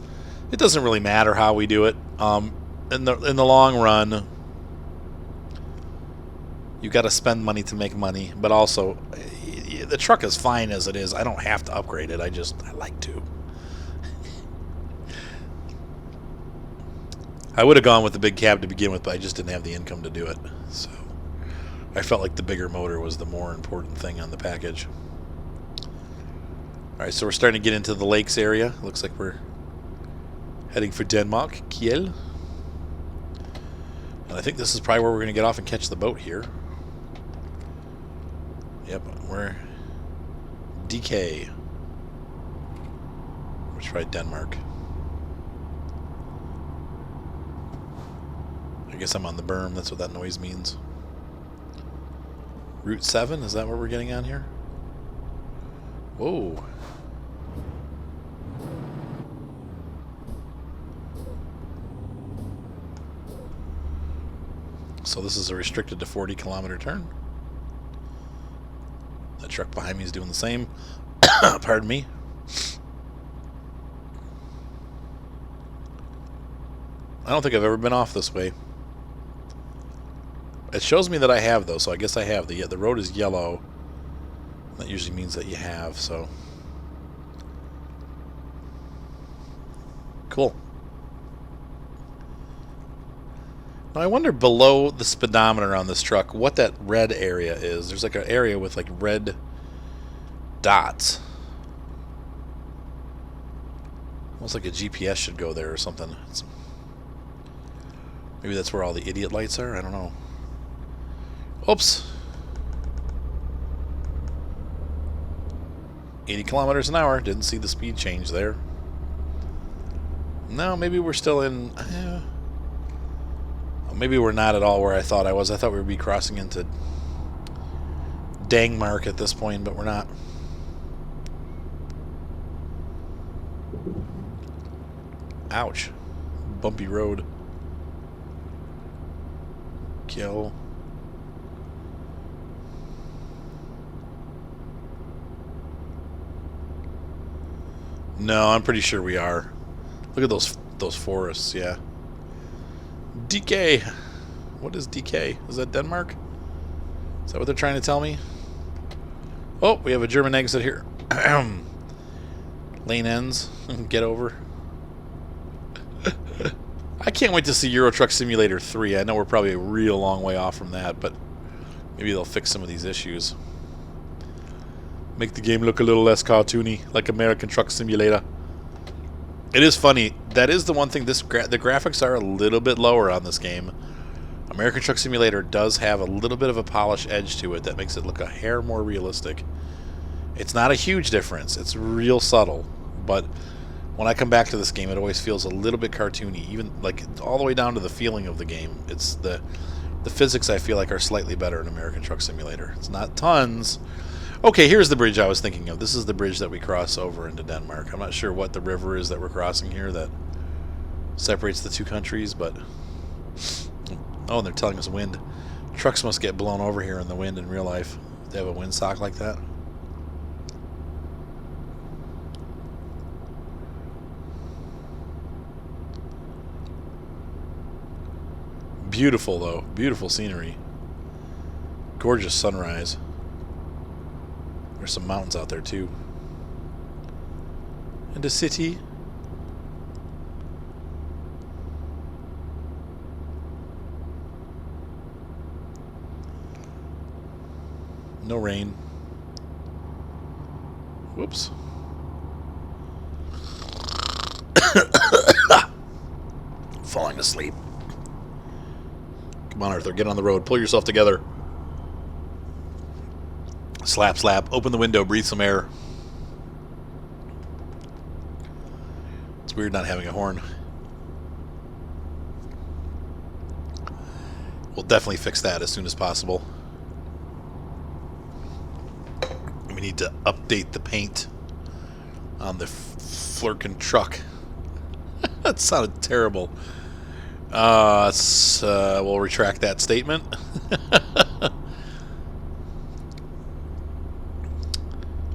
doesn't really matter how we do it. In the long run, you got to spend money to make money, but also the truck is fine as it is. I don't have to upgrade it. I like to. I would have gone with the big cab to begin with, but I just didn't have the income to do it. So I felt like the bigger motor was the more important thing on the package. All right, so we're starting to get into the lakes area. Looks like we're heading for Denmark, Kiel. And I think this is probably where we're going to get off and catch the boat here. Yep, we're DK. Let's try Denmark. I guess I'm on the berm. That's what that noise means. Route 7? Is that what we're getting on here? Whoa. So this is a restricted to 40-kilometer turn. That truck behind me is doing the same. Pardon me. I don't think I've ever been off this way. It shows me that I have, though, so I guess I have. The road is yellow. That usually means that you have, so. Cool. Now I wonder below the speedometer on this truck what that red area is. There's like an area with like red dots. Almost like a GPS should go there or something. Maybe that's where all the idiot lights are? I don't know. Oops. 80 kilometers an hour. Didn't see the speed change there. No, maybe we're still in... maybe we're not at all where I thought I was. I thought we would be crossing into Denmark at this point, but we're not. Ouch. Bumpy road. Kill. No, I'm pretty sure we are. Look at those forests, yeah. DK. What is DK? Is that Denmark? Is that what they're trying to tell me? Oh, we have a German exit here. Lane ends. Get over. I can't wait to see Euro Truck Simulator 3. I know we're probably a real long way off from that, but maybe they'll fix some of these issues. Make the game look a little less cartoony, like American Truck Simulator. It is funny. That is the one thing. The graphics are a little bit lower on this game. American Truck Simulator does have a little bit of a polished edge to it that makes it look a hair more realistic. It's not a huge difference. It's real subtle. But when I come back to this game, it always feels a little bit cartoony. Even like all the way down to the feeling of the game. It's the physics I feel like are slightly better in American Truck Simulator. It's not tons. Okay, here's the bridge I was thinking of. This is the bridge that we cross over into Denmark. I'm not sure what the river is that we're crossing here that separates the two countries, but... Oh, and they're telling us wind. Trucks must get blown over here in the wind in real life. They have a windsock like that. Beautiful, though. Beautiful scenery. Gorgeous sunrise. There's some mountains out there too. And a city. No rain. Whoops. Falling asleep. Come on, Arthur, get on the road. Pull yourself together. Slap, slap. Open the window. Breathe some air. It's weird not having a horn. We'll definitely fix that as soon as possible. We need to update the paint on the Flurkin truck. That sounded terrible. We'll retract that statement.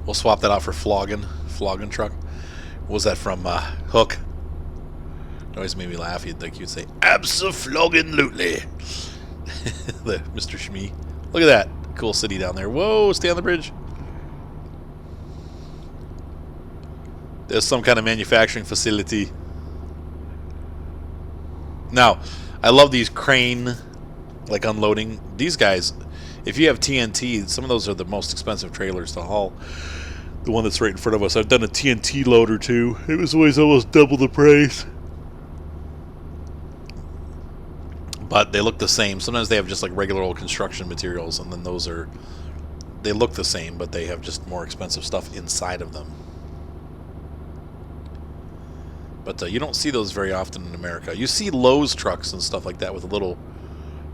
We'll swap that out for Floggin truck. What was that from Hook? It always made me laugh. Like you'd say, "Abso-floggin-lutely." The Mr. Shmee. Look at that cool city down there. Whoa! Stay on the bridge. There's some kind of manufacturing facility. Now, I love these crane, like unloading. These guys, if you have TNT, some of those are the most expensive trailers to haul. The one that's right in front of us. I've done a TNT loader too. It was always almost double the price. But they look the same. Sometimes they have just like regular old construction materials, and then those are they look the same, but they have just more expensive stuff inside of them. But you don't see those very often in America. You see Lowe's trucks and stuff like that with a little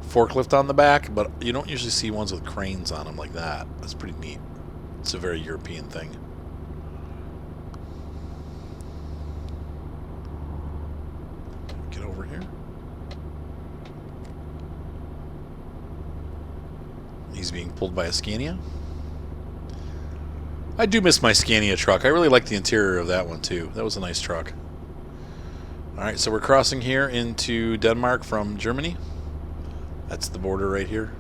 forklift on the back, but you don't usually see ones with cranes on them like that. That's pretty neat. It's a very European thing. Get over here. He's being pulled by a Scania. I do miss my Scania truck. I really like the interior of that one too. That was a nice truck. Alright, so we're crossing here into Denmark from Germany. That's the border right here.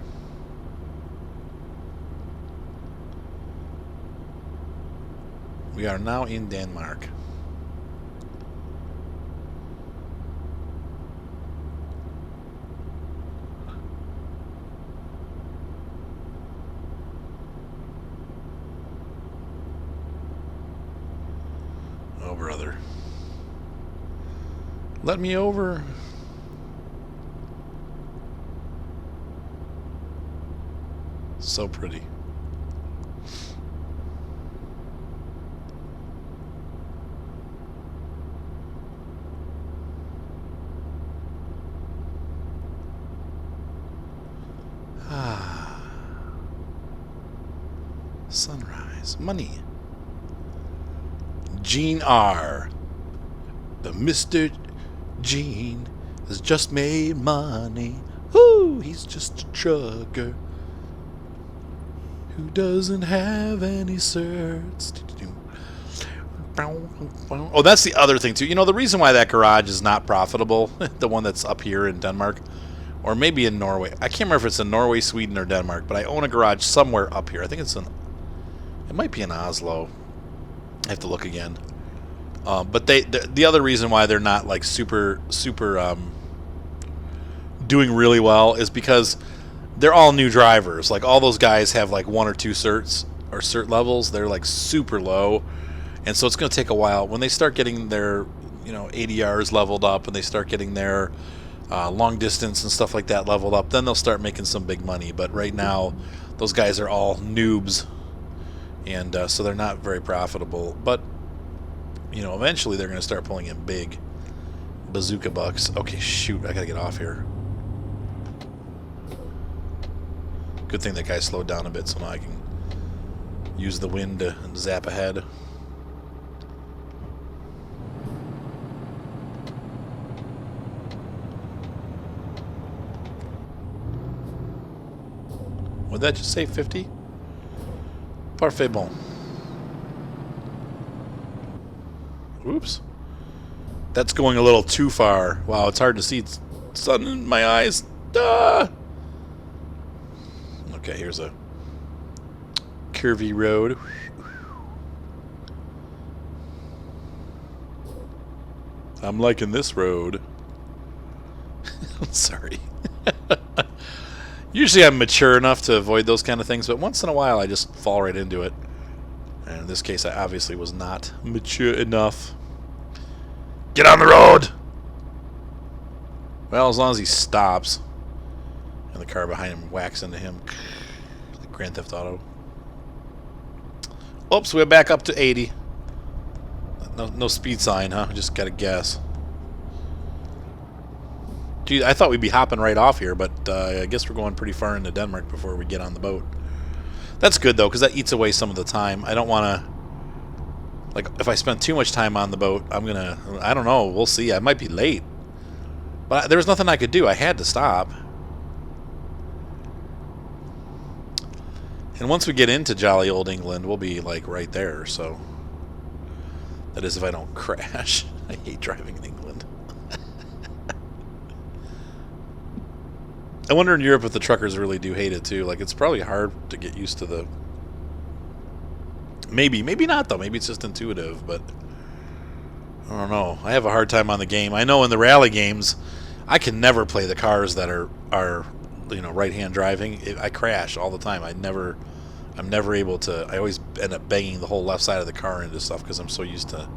We are now in Denmark. Oh, brother. Let me over. So pretty. Ah. Sunrise. Money. Gene R. The Mr. Gene has just made money. Woo! He's just a trucker who doesn't have any certs. Oh, that's the other thing too. You know, the reason why that garage is not profitable, the one that's up here in Denmark, or maybe in Norway. I can't remember if it's in Norway, Sweden, or Denmark, but I own a garage somewhere up here. I think it's in, it might be in Oslo. I have to look again. But the other reason why they're not like super doing really well is because they're all new drivers. Like all those guys have like 1 or 2 certs or cert levels. They're like super low, and so it's going to take a while. When they start getting their ADRs leveled up and they start getting their long distance and stuff like that leveled up, then they'll start making some big money. But right now, those guys are all noobs, and so they're not very profitable. But eventually they're going to start pulling in big bazooka bucks. Okay, shoot, I got to get off here. Good thing that guy slowed down a bit so now I can use the wind to zap ahead. Would that just say 50? Parfait bon. Oops. That's going a little too far. Wow, it's hard to see. It's sun in my eyes. Ah! Okay, here's a curvy road. I'm liking this road. Sorry. Usually I'm mature enough to avoid those kind of things, but once in a while I just fall right into it. And in this case I obviously was not mature enough. Get on the road! Well, as long as he stops and the car behind him whacks into him. Like Grand Theft Auto. Oops, we're back up to 80. No speed sign, huh? Just gotta guess. Gee, I thought we'd be hopping right off here, but I guess we're going pretty far into Denmark before we get on the boat. That's good, though, because that eats away some of the time. I don't want to... Like, if I spend too much time on the boat, I'm going to... I don't know. We'll see. I might be late. But there was nothing I could do. I had to stop. And once we get into jolly old England, we'll be, like, right there, so... That is if I don't crash. I hate driving in England. I wonder in Europe if the truckers really do hate it too. Like, it's probably hard to get used to the... Maybe not though. Maybe it's just intuitive, but... I don't know. I have a hard time on the game. I know in the rally games, I can never play the cars that are right-hand driving. I crash all the time. I'm never able to... I always end up banging the whole left side of the car into stuff because I'm so used to,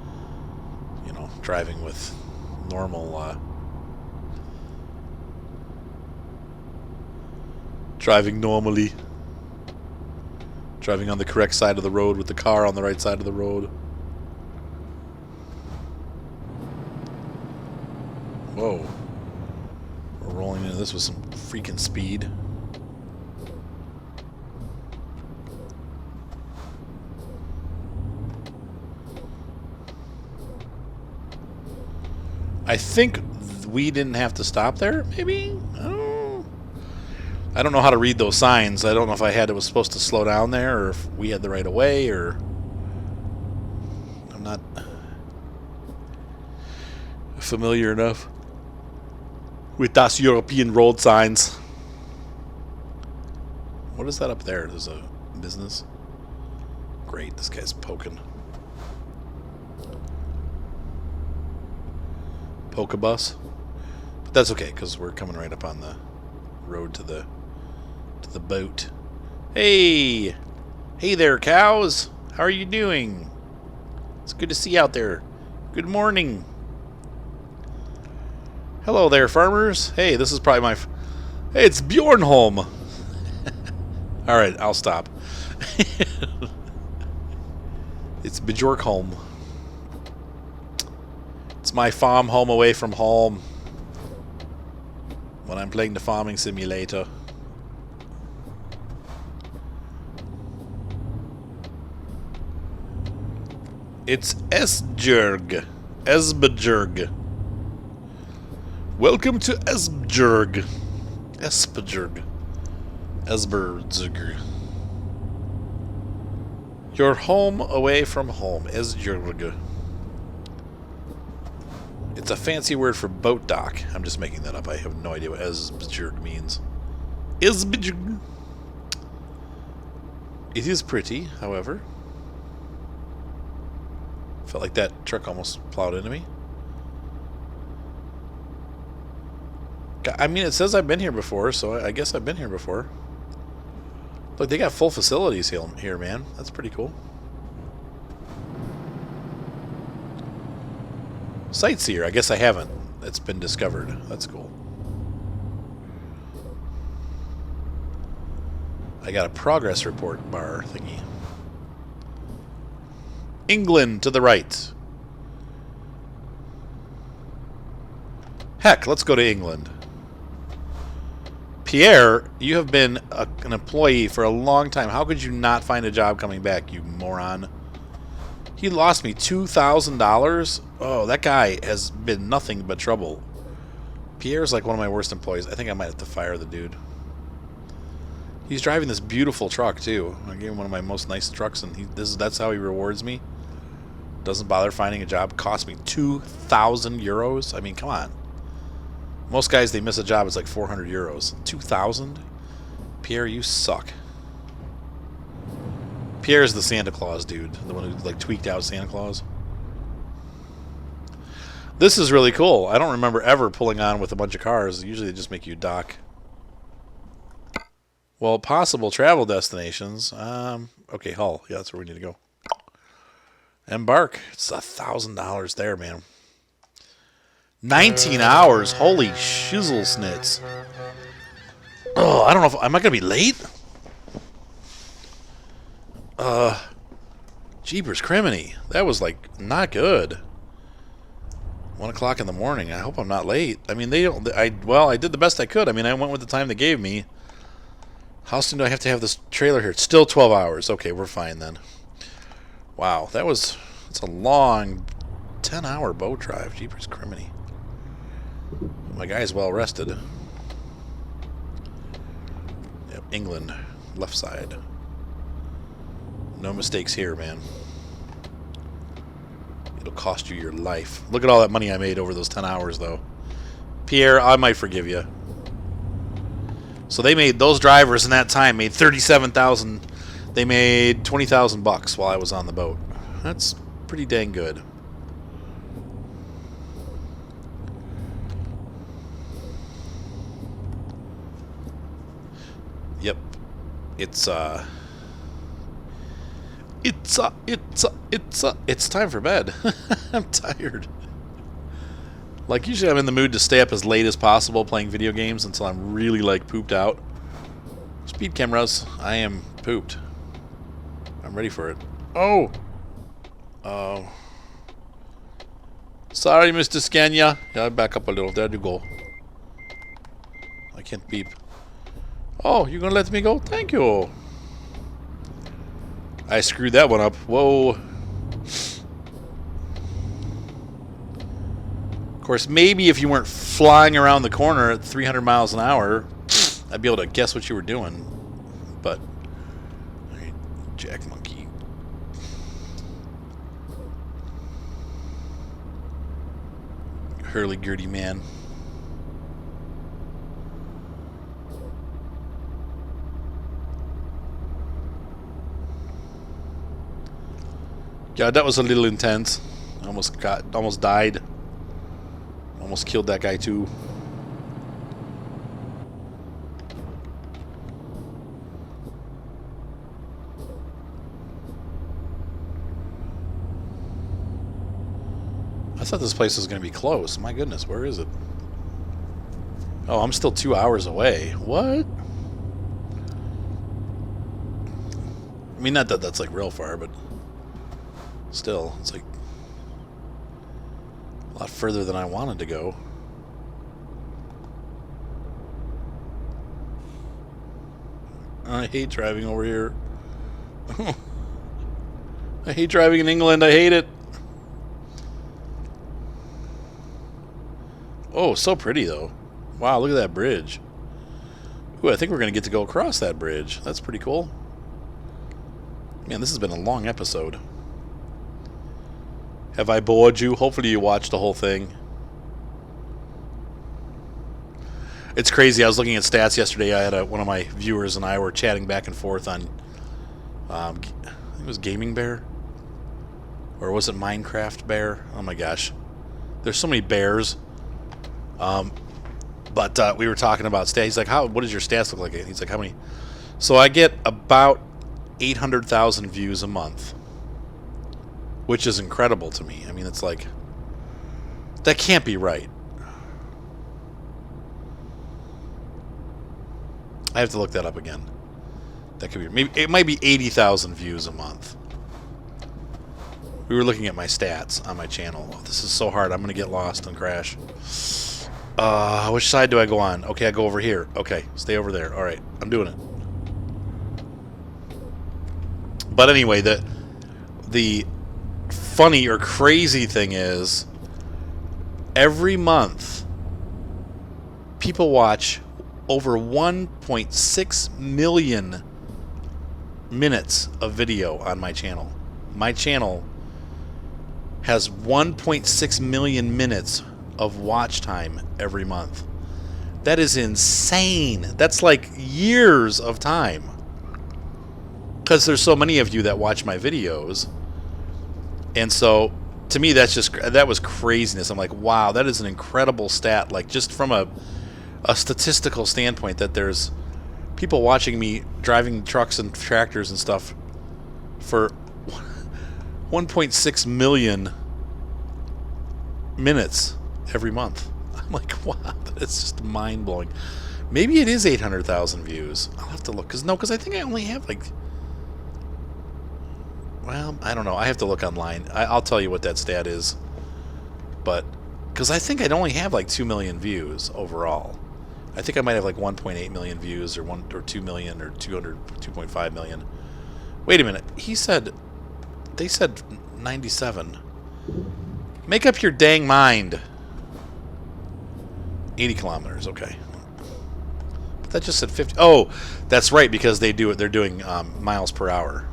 driving with normal... driving normally. Driving on the correct side of the road with the car on the right side of the road. Whoa. We're rolling into this with some freaking speed. I think we didn't have to stop there, maybe? I don't know how to read those signs. I don't know if was supposed to slow down there or if we had the right of way or... I'm not familiar enough with das European road signs. What is that up there? There's a business. Great, this guy's poking. Polka bus. But that's okay, because we're coming right up on the road to the boat. Hey! Hey there, cows! How are you doing? It's good to see you out there. Good morning. Hello there, farmers. Hey, this is probably my... Hey, it's Bjornholm! Alright, I'll stop. It's Bjorkholm. It's my farm home away from home. When I'm playing the farming simulator. It's Esbjerg. Esbjerg. Welcome to Esbjerg. Esbjerg. Esbjerg. Your home away from home. Esbjerg. It's a fancy word for boat dock. I'm just making that up. I have no idea what Esbjerg means. Esbjerg. It is pretty, however. Felt like that truck almost plowed into me. I mean, it says I've been here before, so I guess I've been here before. Look, they got full facilities here, man. That's pretty cool. Sightseer. I guess I haven't. It's been discovered. That's cool. I got a progress report bar thingy. England to the right. Heck, let's go to England. Pierre, you have been an employee for a long time. How could you not find a job coming back, you moron? He lost me $2,000. Oh, that guy has been nothing but trouble. Pierre's like one of my worst employees. I think I might have to fire the dude. He's driving this beautiful truck too. I gave him one of my most nice trucks, and that's how he rewards me. Doesn't bother finding a job. Cost me 2,000 euros. I mean, come on. Most guys, they miss a job, it's like 400 euros. 2,000? Pierre, you suck. Pierre's the Santa Claus dude. The one who like tweaked out Santa Claus. This is really cool. I don't remember ever pulling on with a bunch of cars. Usually they just make you dock. Well, possible travel destinations. Okay, Hull. Yeah, that's where we need to go. Embark. It's $1,000 there, man. 19 hours. Holy shizzle snits. Oh, I don't know if... Am I going to be late? Jeepers criminy. That was, like, not good. 1 o'clock in the morning. I hope I'm not late. I mean, they don't... Well, I did the best I could. I mean, I went with the time they gave me. How soon do I have to have this trailer here? It's still 12 hours. Okay, we're fine then. Wow, it's a long 10-hour boat drive. Jeepers criminy. My guy's well rested. Yep, England, left side. No mistakes here, man. It'll cost you your life. Look at all that money I made over those 10 hours, though. Pierre, I might forgive you. So those drivers in that time made 37,000. They made 20,000 bucks while I was on the boat. That's pretty dang good. Yep. It's time for bed. I'm tired. Like, usually I'm in the mood to stay up as late as possible playing video games until I'm really, like, pooped out. Speed cameras, I am pooped. I'm ready for it. Oh! Oh. Sorry, Mr. Scania. Yeah, back up a little. There you go. I can't beep. Oh, you're gonna let me go? Thank you. I screwed that one up. Whoa. Of course, maybe if you weren't flying around the corner at 300 miles an hour, I'd be able to guess what you were doing. But, alright, Jack Monkey. Hurly-gurdy man. Yeah, that was a little intense. Almost died. Almost killed that guy too. I thought this place was going to be close. My goodness, where is it? Oh, I'm still 2 hours away. What? I mean, not that that's like real far, but still, it's like a lot further than I wanted to go. I hate driving over here. I hate driving in England. I hate it. Oh, so pretty, though. Wow, look at that bridge. Ooh, I think we're going to get to go across that bridge. That's pretty cool. Man, this has been a long episode. Have I bored you? Hopefully you watched the whole thing. It's crazy. I was looking at stats yesterday. I had one of my viewers and I were chatting back and forth on... I think it was Gaming Bear? Or was it Minecraft Bear? Oh my gosh. There's so many bears. But we were talking about stats. He's like, what does your stats look like? He's like, how many? So I get about 800,000 views a month, which is incredible to me. I mean, it's like, that can't be right. I have to look that up again. That could be, maybe it might be 80,000 views a month. We were looking at my stats on my channel. Oh, this is so hard. I'm gonna get lost and crash. Which side do I go on? Okay, I go over here. Okay, stay over there. All right, I'm doing it. But anyway, the funny or crazy thing is, every month, people watch over 1.6 million minutes of video on my channel. My channel has 1.6 million minutes of watch time every month. That is insane. That's like years of time. Because there's so many of you that watch my videos. And so, to me, that was craziness. I'm like, wow, that is an incredible stat. Like, just from a statistical standpoint, that there's people watching me driving trucks and tractors and stuff for 1.6 million minutes every month. I'm like, wow, that's just mind-blowing. Maybe it is 800,000 views. I'll have to look. Because I think I only have like... Well, I don't know. I have to look online. I'll tell you what that stat is. But... Because I think I'd only have like 2 million views overall. I think I might have like 1.8 million views or 2 million or 2.5 million. Wait a minute. They said 97. Make up your dang mind. 80 kilometers, okay. But that just said 50. Oh, that's right, because they're doing miles per hour.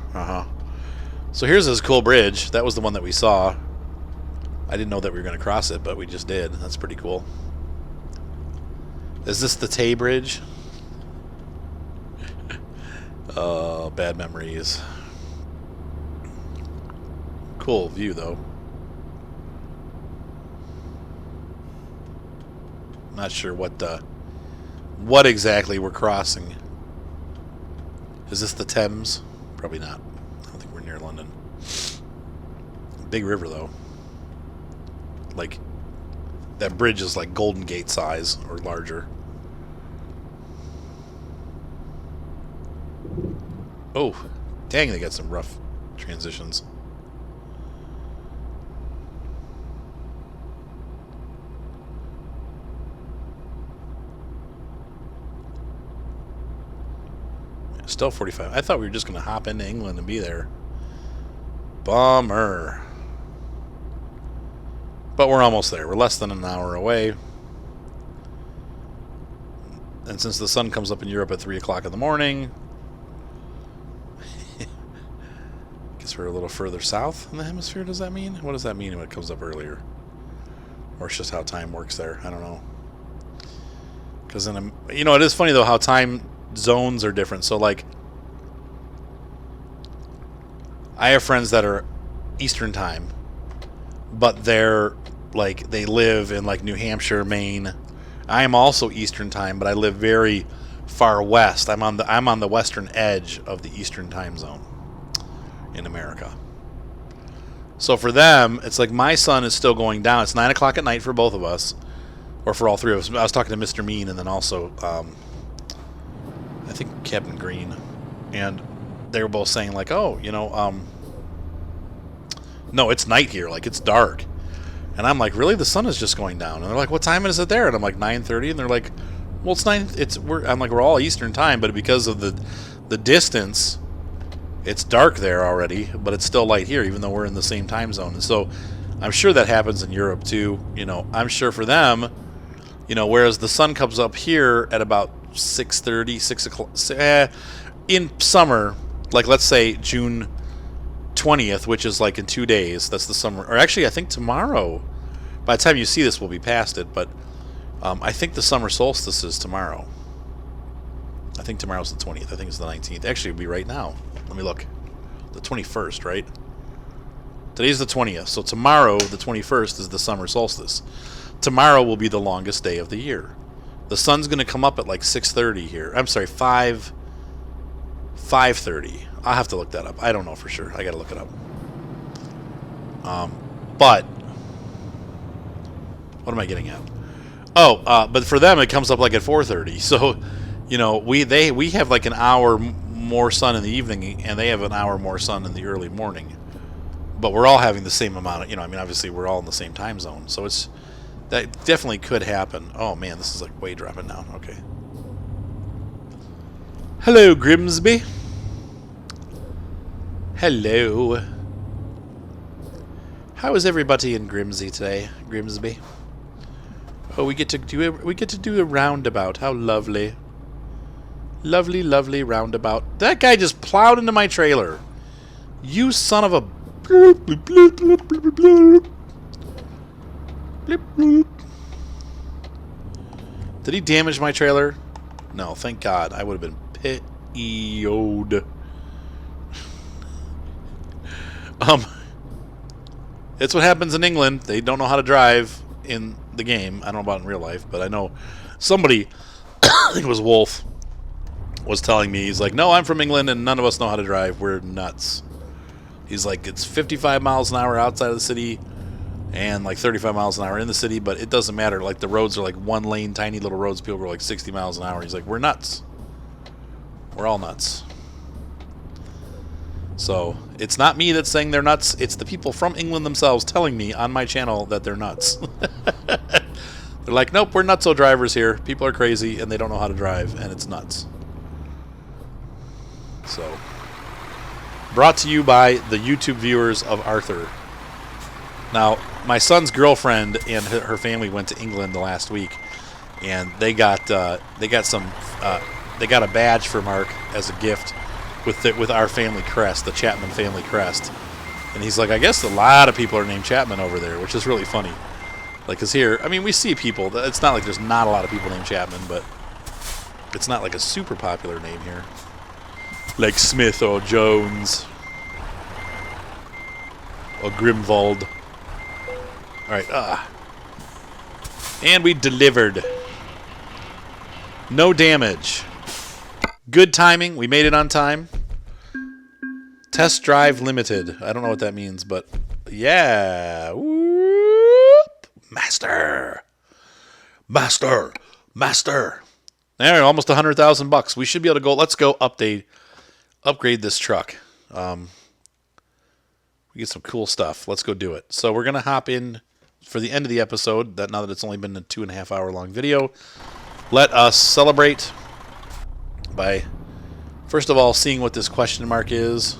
So here's this cool bridge. That was the one that we saw. I didn't know that we were going to cross it, but we just did. That's pretty cool. Is this the Tay Bridge? Oh, bad memories. Cool view, though. Not sure what exactly we're crossing. Is this the Thames? Probably not. I don't think we're near London. Big river, though. Like, that bridge is like Golden Gate size or larger. Oh, dang, they got some rough transitions. Still 45. I thought we were just going to hop into England and be there. Bummer. But we're almost there. We're less than an hour away. And since the sun comes up in Europe at 3 o'clock in the morning, guess we're a little further south in the hemisphere, does that mean? What does that mean when it comes up earlier? Or it's just how time works there. I don't know. Because then, you know, it is funny, though, how time zones are different. So, like, I have friends that are Eastern time, but they're, like, they live in, like, New Hampshire, Maine. I am also Eastern time, but I live very far west. I'm on the western edge of the Eastern time zone in America. So for them, it's like my sun is still going down. It's 9 o'clock at night for both of us, or for all three of us. I was talking to Mr. Mean and then also, I think Captain Green, and they were both saying like, oh, you know, no, it's night here. Like, it's dark. And I'm like, really? The sun is just going down. And they're like, what time is it there? And I'm like, 9:30. And they're like, well, it's 9. I'm like, we're all Eastern time, but because of the distance, it's dark there already, but it's still light here, even though we're in the same time zone. And so I'm sure that happens in Europe too. You know, I'm sure for them, you know, whereas the sun comes up here at about 6:30, 6 o'clock. In summer, like let's say June 20th, which is like in 2 days. That's the summer. Or actually, I think tomorrow. By the time you see this, we'll be past it. But I think the summer solstice is tomorrow. I think tomorrow's the 20th. I think it's the 19th. Actually, it'll be right now. Let me look. The 21st, right? Today's the 20th. So tomorrow, the 21st, is the summer solstice. Tomorrow will be the longest day of the year. The sun's going to come up at like 6:30 here. I'm sorry, 5:30. I'll have to look that up. I don't know for sure. I got to look it up. But what am I getting at? Oh, but for them it comes up like at 4:30. So, you know, we have like an hour more sun in the evening, and they have an hour more sun in the early morning. But we're all having the same amount of, you know, I mean, obviously we're all in the same time zone. So that definitely could happen. Oh man, this is like way dropping down. Okay. Hello, Grimsby. Hello. How is everybody in Grimsby today, Grimsby? Oh, we get to do a roundabout. How lovely. Lovely, lovely roundabout. That guy just plowed into my trailer. You son of a bloop, bloop, bloop, bloop, bloop, bloop. Bloop, bloop. Did he damage my trailer? No, thank God. I would have been pit-EO'd. It's what happens in England. They don't know how to drive in the game. I don't know about in real life, but I know somebody, I think it was Wolf, was telling me, he's like, no, I'm from England and none of us know how to drive. We're nuts. He's like, it's 55 miles an hour outside of the city and like 35 miles an hour in the city, but it doesn't matter. Like, the roads are like one lane, tiny little roads. People go like 60 miles an hour. He's like, we're nuts. We're all nuts. So it's not me that's saying they're nuts. It's the people from England themselves telling me on my channel that they're nuts. They're like, nope, we're nutso drivers here. People are crazy and they don't know how to drive, and it's nuts. So, brought to you by the YouTube viewers of Arthur. Now, my son's girlfriend and her family went to England the last week, and they got a badge for Mark as a gift with our family crest, the Chapman family crest. And he's like, I guess a lot of people are named Chapman over there, which is really funny. Like, because here, I mean, we see people. It's not like there's not a lot of people named Chapman, but it's not like a super popular name here. Like Smith or Jones or Grimwald. Alright, and we delivered. No damage. Good timing. We made it on time. Test drive limited. I don't know what that means, but yeah. Whoop. Master. Master. Master. There, almost $100,000. We should be able to go. Let's go upgrade this truck. We get some cool stuff. Let's go do it. So we're going to hop in for the end of the episode, that now that it's only been a 2.5 hour long video. Let us celebrate by, first of all, seeing what this question mark is.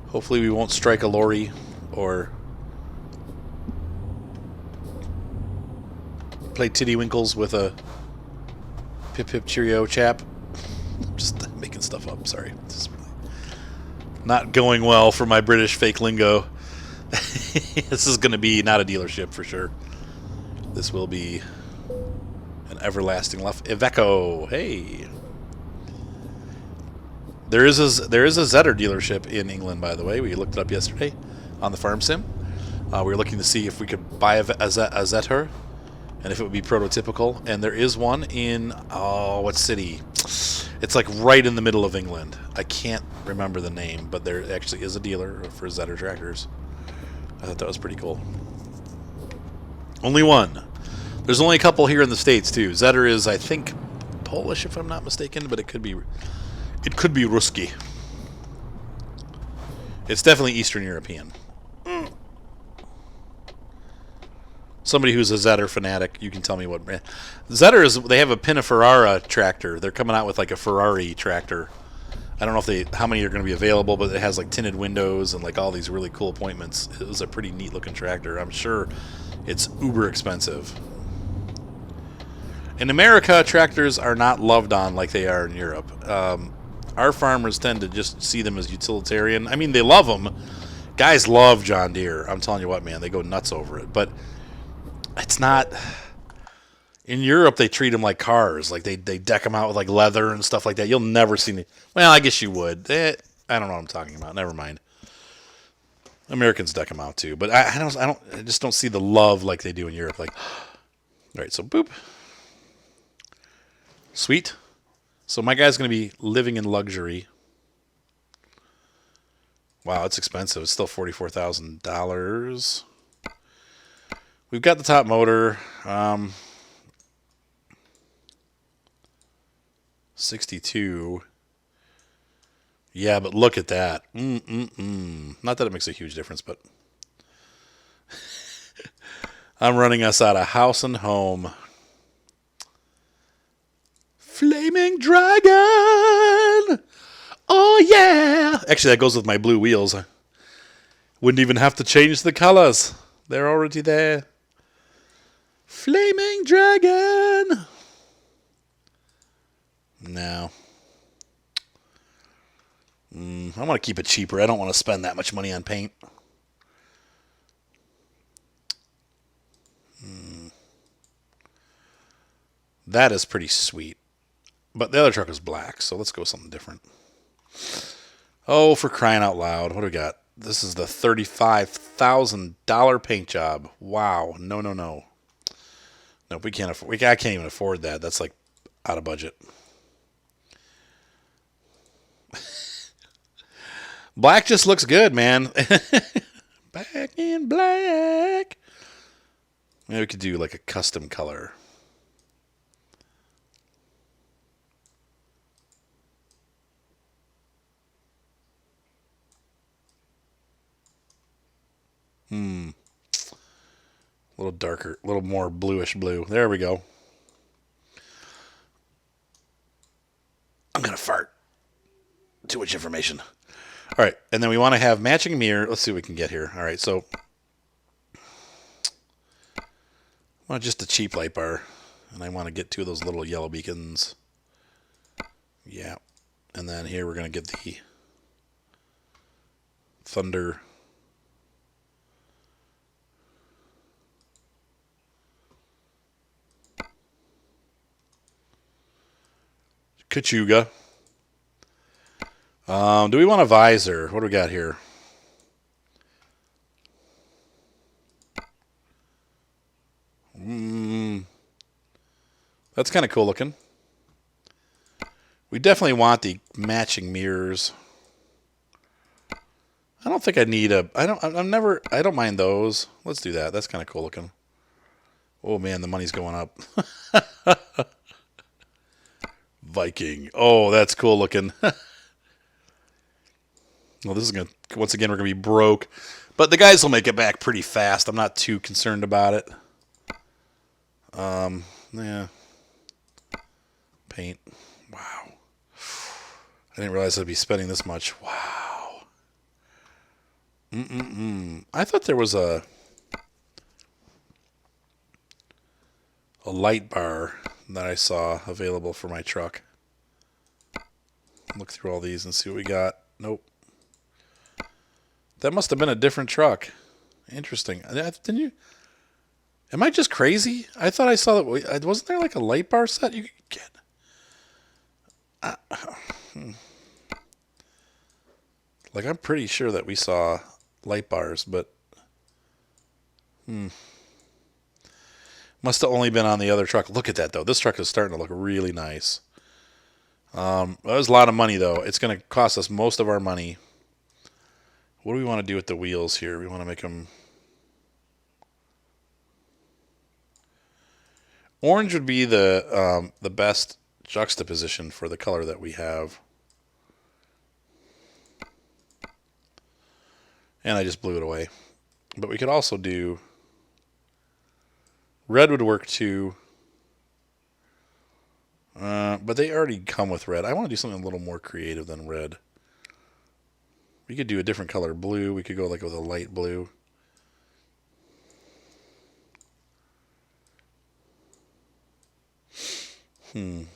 Hopefully we won't strike a lorry or play Tiddlywinkles with a Pip Pip Cheerio chap. I'm just making stuff up, sorry. This is really not going well for my British fake lingo. This is going to be not a dealership for sure. This will be an everlasting left. Iveco, hey. There is a Zetter dealership in England, by the way. We looked it up yesterday on the Farm Sim. We were looking to see if we could buy a Zetter and if it would be prototypical. And there is one in, what city? It's like right in the middle of England. I can't remember the name, but there actually is a dealer for Zetter tractors. I thought that was pretty cool. Only one. There's only a couple here in the States, too. Zetter is, I think, Polish, if I'm not mistaken, but it could be Ruski. It's definitely Eastern European. Somebody who's a Zetter fanatic, you can tell me what brand. Zetter is, they have a Pininfarina tractor. They're coming out with like a Ferrari tractor. I don't know how many are going to be available, but it has like tinted windows and like all these really cool appointments. It was a pretty neat looking tractor. I'm sure it's uber expensive. In America, tractors are not loved on like they are in Europe. Our farmers tend to just see them as utilitarian. I mean, they love them. Guys love John Deere. I'm telling you what, man, they go nuts over it. But it's not. In Europe, they treat them like cars. Like they deck them out with like leather and stuff like that. You'll never see me. Well, I guess you would. I don't know what I'm talking about. Never mind. Americans deck them out too, but I just don't see the love like they do in Europe. Like, all right, so boop. Sweet. So my guy's going to be living in luxury. Wow, it's expensive. It's still $44,000. We've got the top motor. 62. Yeah, but look at that. Not that it makes a huge difference, but I'm running us out of house and home. Flaming Dragon! Oh, yeah! Actually, that goes with my blue wheels. I wouldn't even have to change the colors. They're already there. Flaming Dragon! No. I want to keep it cheaper. I don't want to spend that much money on paint. That is pretty sweet. But the other truck is black, so let's go with something different. Oh, for crying out loud. What do we got? This is the $35,000 paint job. Wow. No. Nope, we can't afford. I can't even afford that. That's like out of budget. Black just looks good, man. Back in black. Maybe we could do like a custom color. A little darker, a little more bluish blue. There we go. I'm going to fart. Too much information. All right, and then we want to have matching mirror. Let's see what we can get here. All right, so I want just a cheap light bar, and I want to get two of those little yellow beacons. Yeah, and then here we're going to get the Thunder. Kachuga. Do we want a visor? What do we got here? That's kind of cool looking. We definitely want the matching mirrors. I don't think I need a. I don't mind those. Let's do that. That's kind of cool looking. Oh man, the money's going up. Viking. Oh, that's cool looking. Well, this is going to, once again, we're going to be broke. But the guys will make it back pretty fast. I'm not too concerned about it. Yeah. Paint. Wow. I didn't realize I'd be spending this much. Wow. I thought there was a light bar that I saw available for my truck. Look through all these and see what we got. Nope. That must have been a different truck. Interesting. Didn't you? Am I just crazy? I thought I saw that. Wasn't there like a light bar set you could get? Like, I'm pretty sure that we saw light bars, but must have only been on the other truck. Look at that, though. This truck is starting to look really nice. That was a lot of money, though. It's going to cost us most of our money. What do we want to do with the wheels here? We want to make them... Orange would be the best juxtaposition for the color that we have. And I just blew it away. But we could also do... Red would work too. But they already come with red. I want to do something a little more creative than red. We could do a different color blue. We could go like with a light blue. And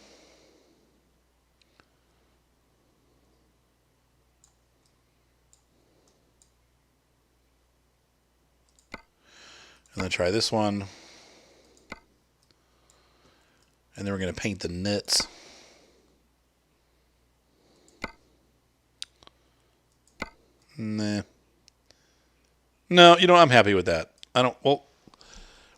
then try this one. And then we're going to paint the knits. Nah. No, you know, I'm happy with that. Well,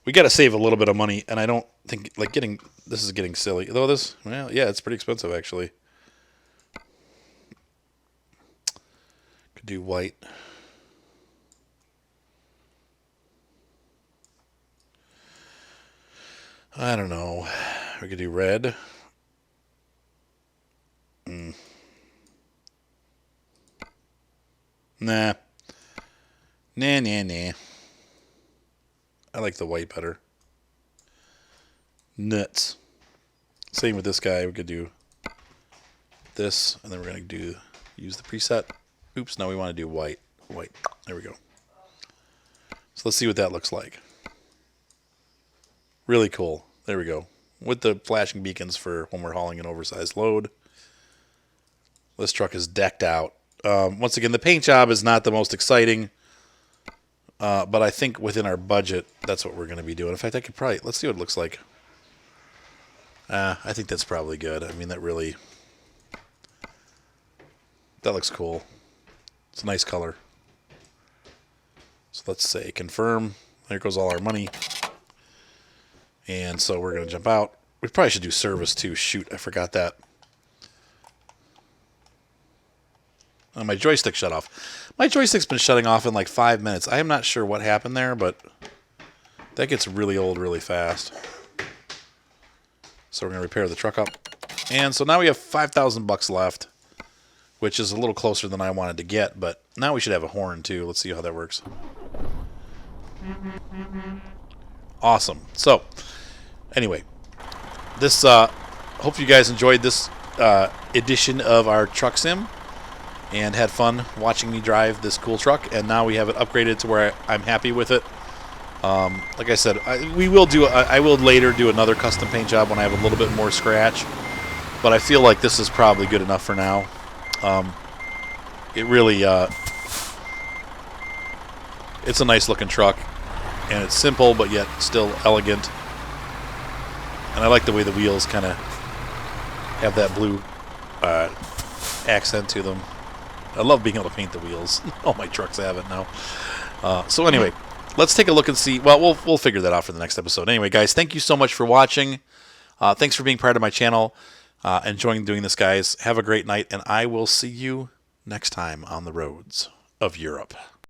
we got to save a little bit of money, and I don't think, like, this is getting silly. Though well, yeah, it's pretty expensive, actually. Could do white. I don't know. We could do red. Nah. Nah. I like the white better. Nuts. Same with this guy. We could do this, and then we're going to use the preset. Oops, no, we want to do white. White. There we go. So let's see what that looks like. Really cool. There we go. With the flashing beacons for when we're hauling an oversized load. This truck is decked out. Once again, the paint job is not the most exciting. But I think within our budget, that's what we're going to be doing. In fact, I could probably... Let's see what it looks like. I think that's probably good. I mean, that looks cool. It's a nice color. So let's say confirm. There goes all our money. And so we're going to jump out. We probably should do service too. Shoot, I forgot that. Oh, my joystick shut off. My joystick's been shutting off in like 5 minutes. I am not sure what happened there, but that gets really old really fast. So we're going to repair the truck up. And so now we have $5,000 left, which is a little closer than I wanted to get, but now we should have a horn too. Let's see how that works. Awesome. So, anyway, this hope you guys enjoyed this edition of our truck sim and had fun watching me drive this cool truck. And now we have it upgraded to where I'm happy with it. Like I said, I will later do another custom paint job when I have a little bit more scratch. But I feel like this is probably good enough for now. It really, it's a nice looking truck. And it's simple, but yet still elegant. And I like the way the wheels kind of have that blue accent to them. I love being able to paint the wheels. All my trucks have it now. So anyway, let's take a look and see. Well, we'll figure that out for the next episode. Anyway, guys, thank you so much for watching. Thanks for being part of my channel. Enjoying doing this, guys. Have a great night, and I will see you next time on the roads of Europe.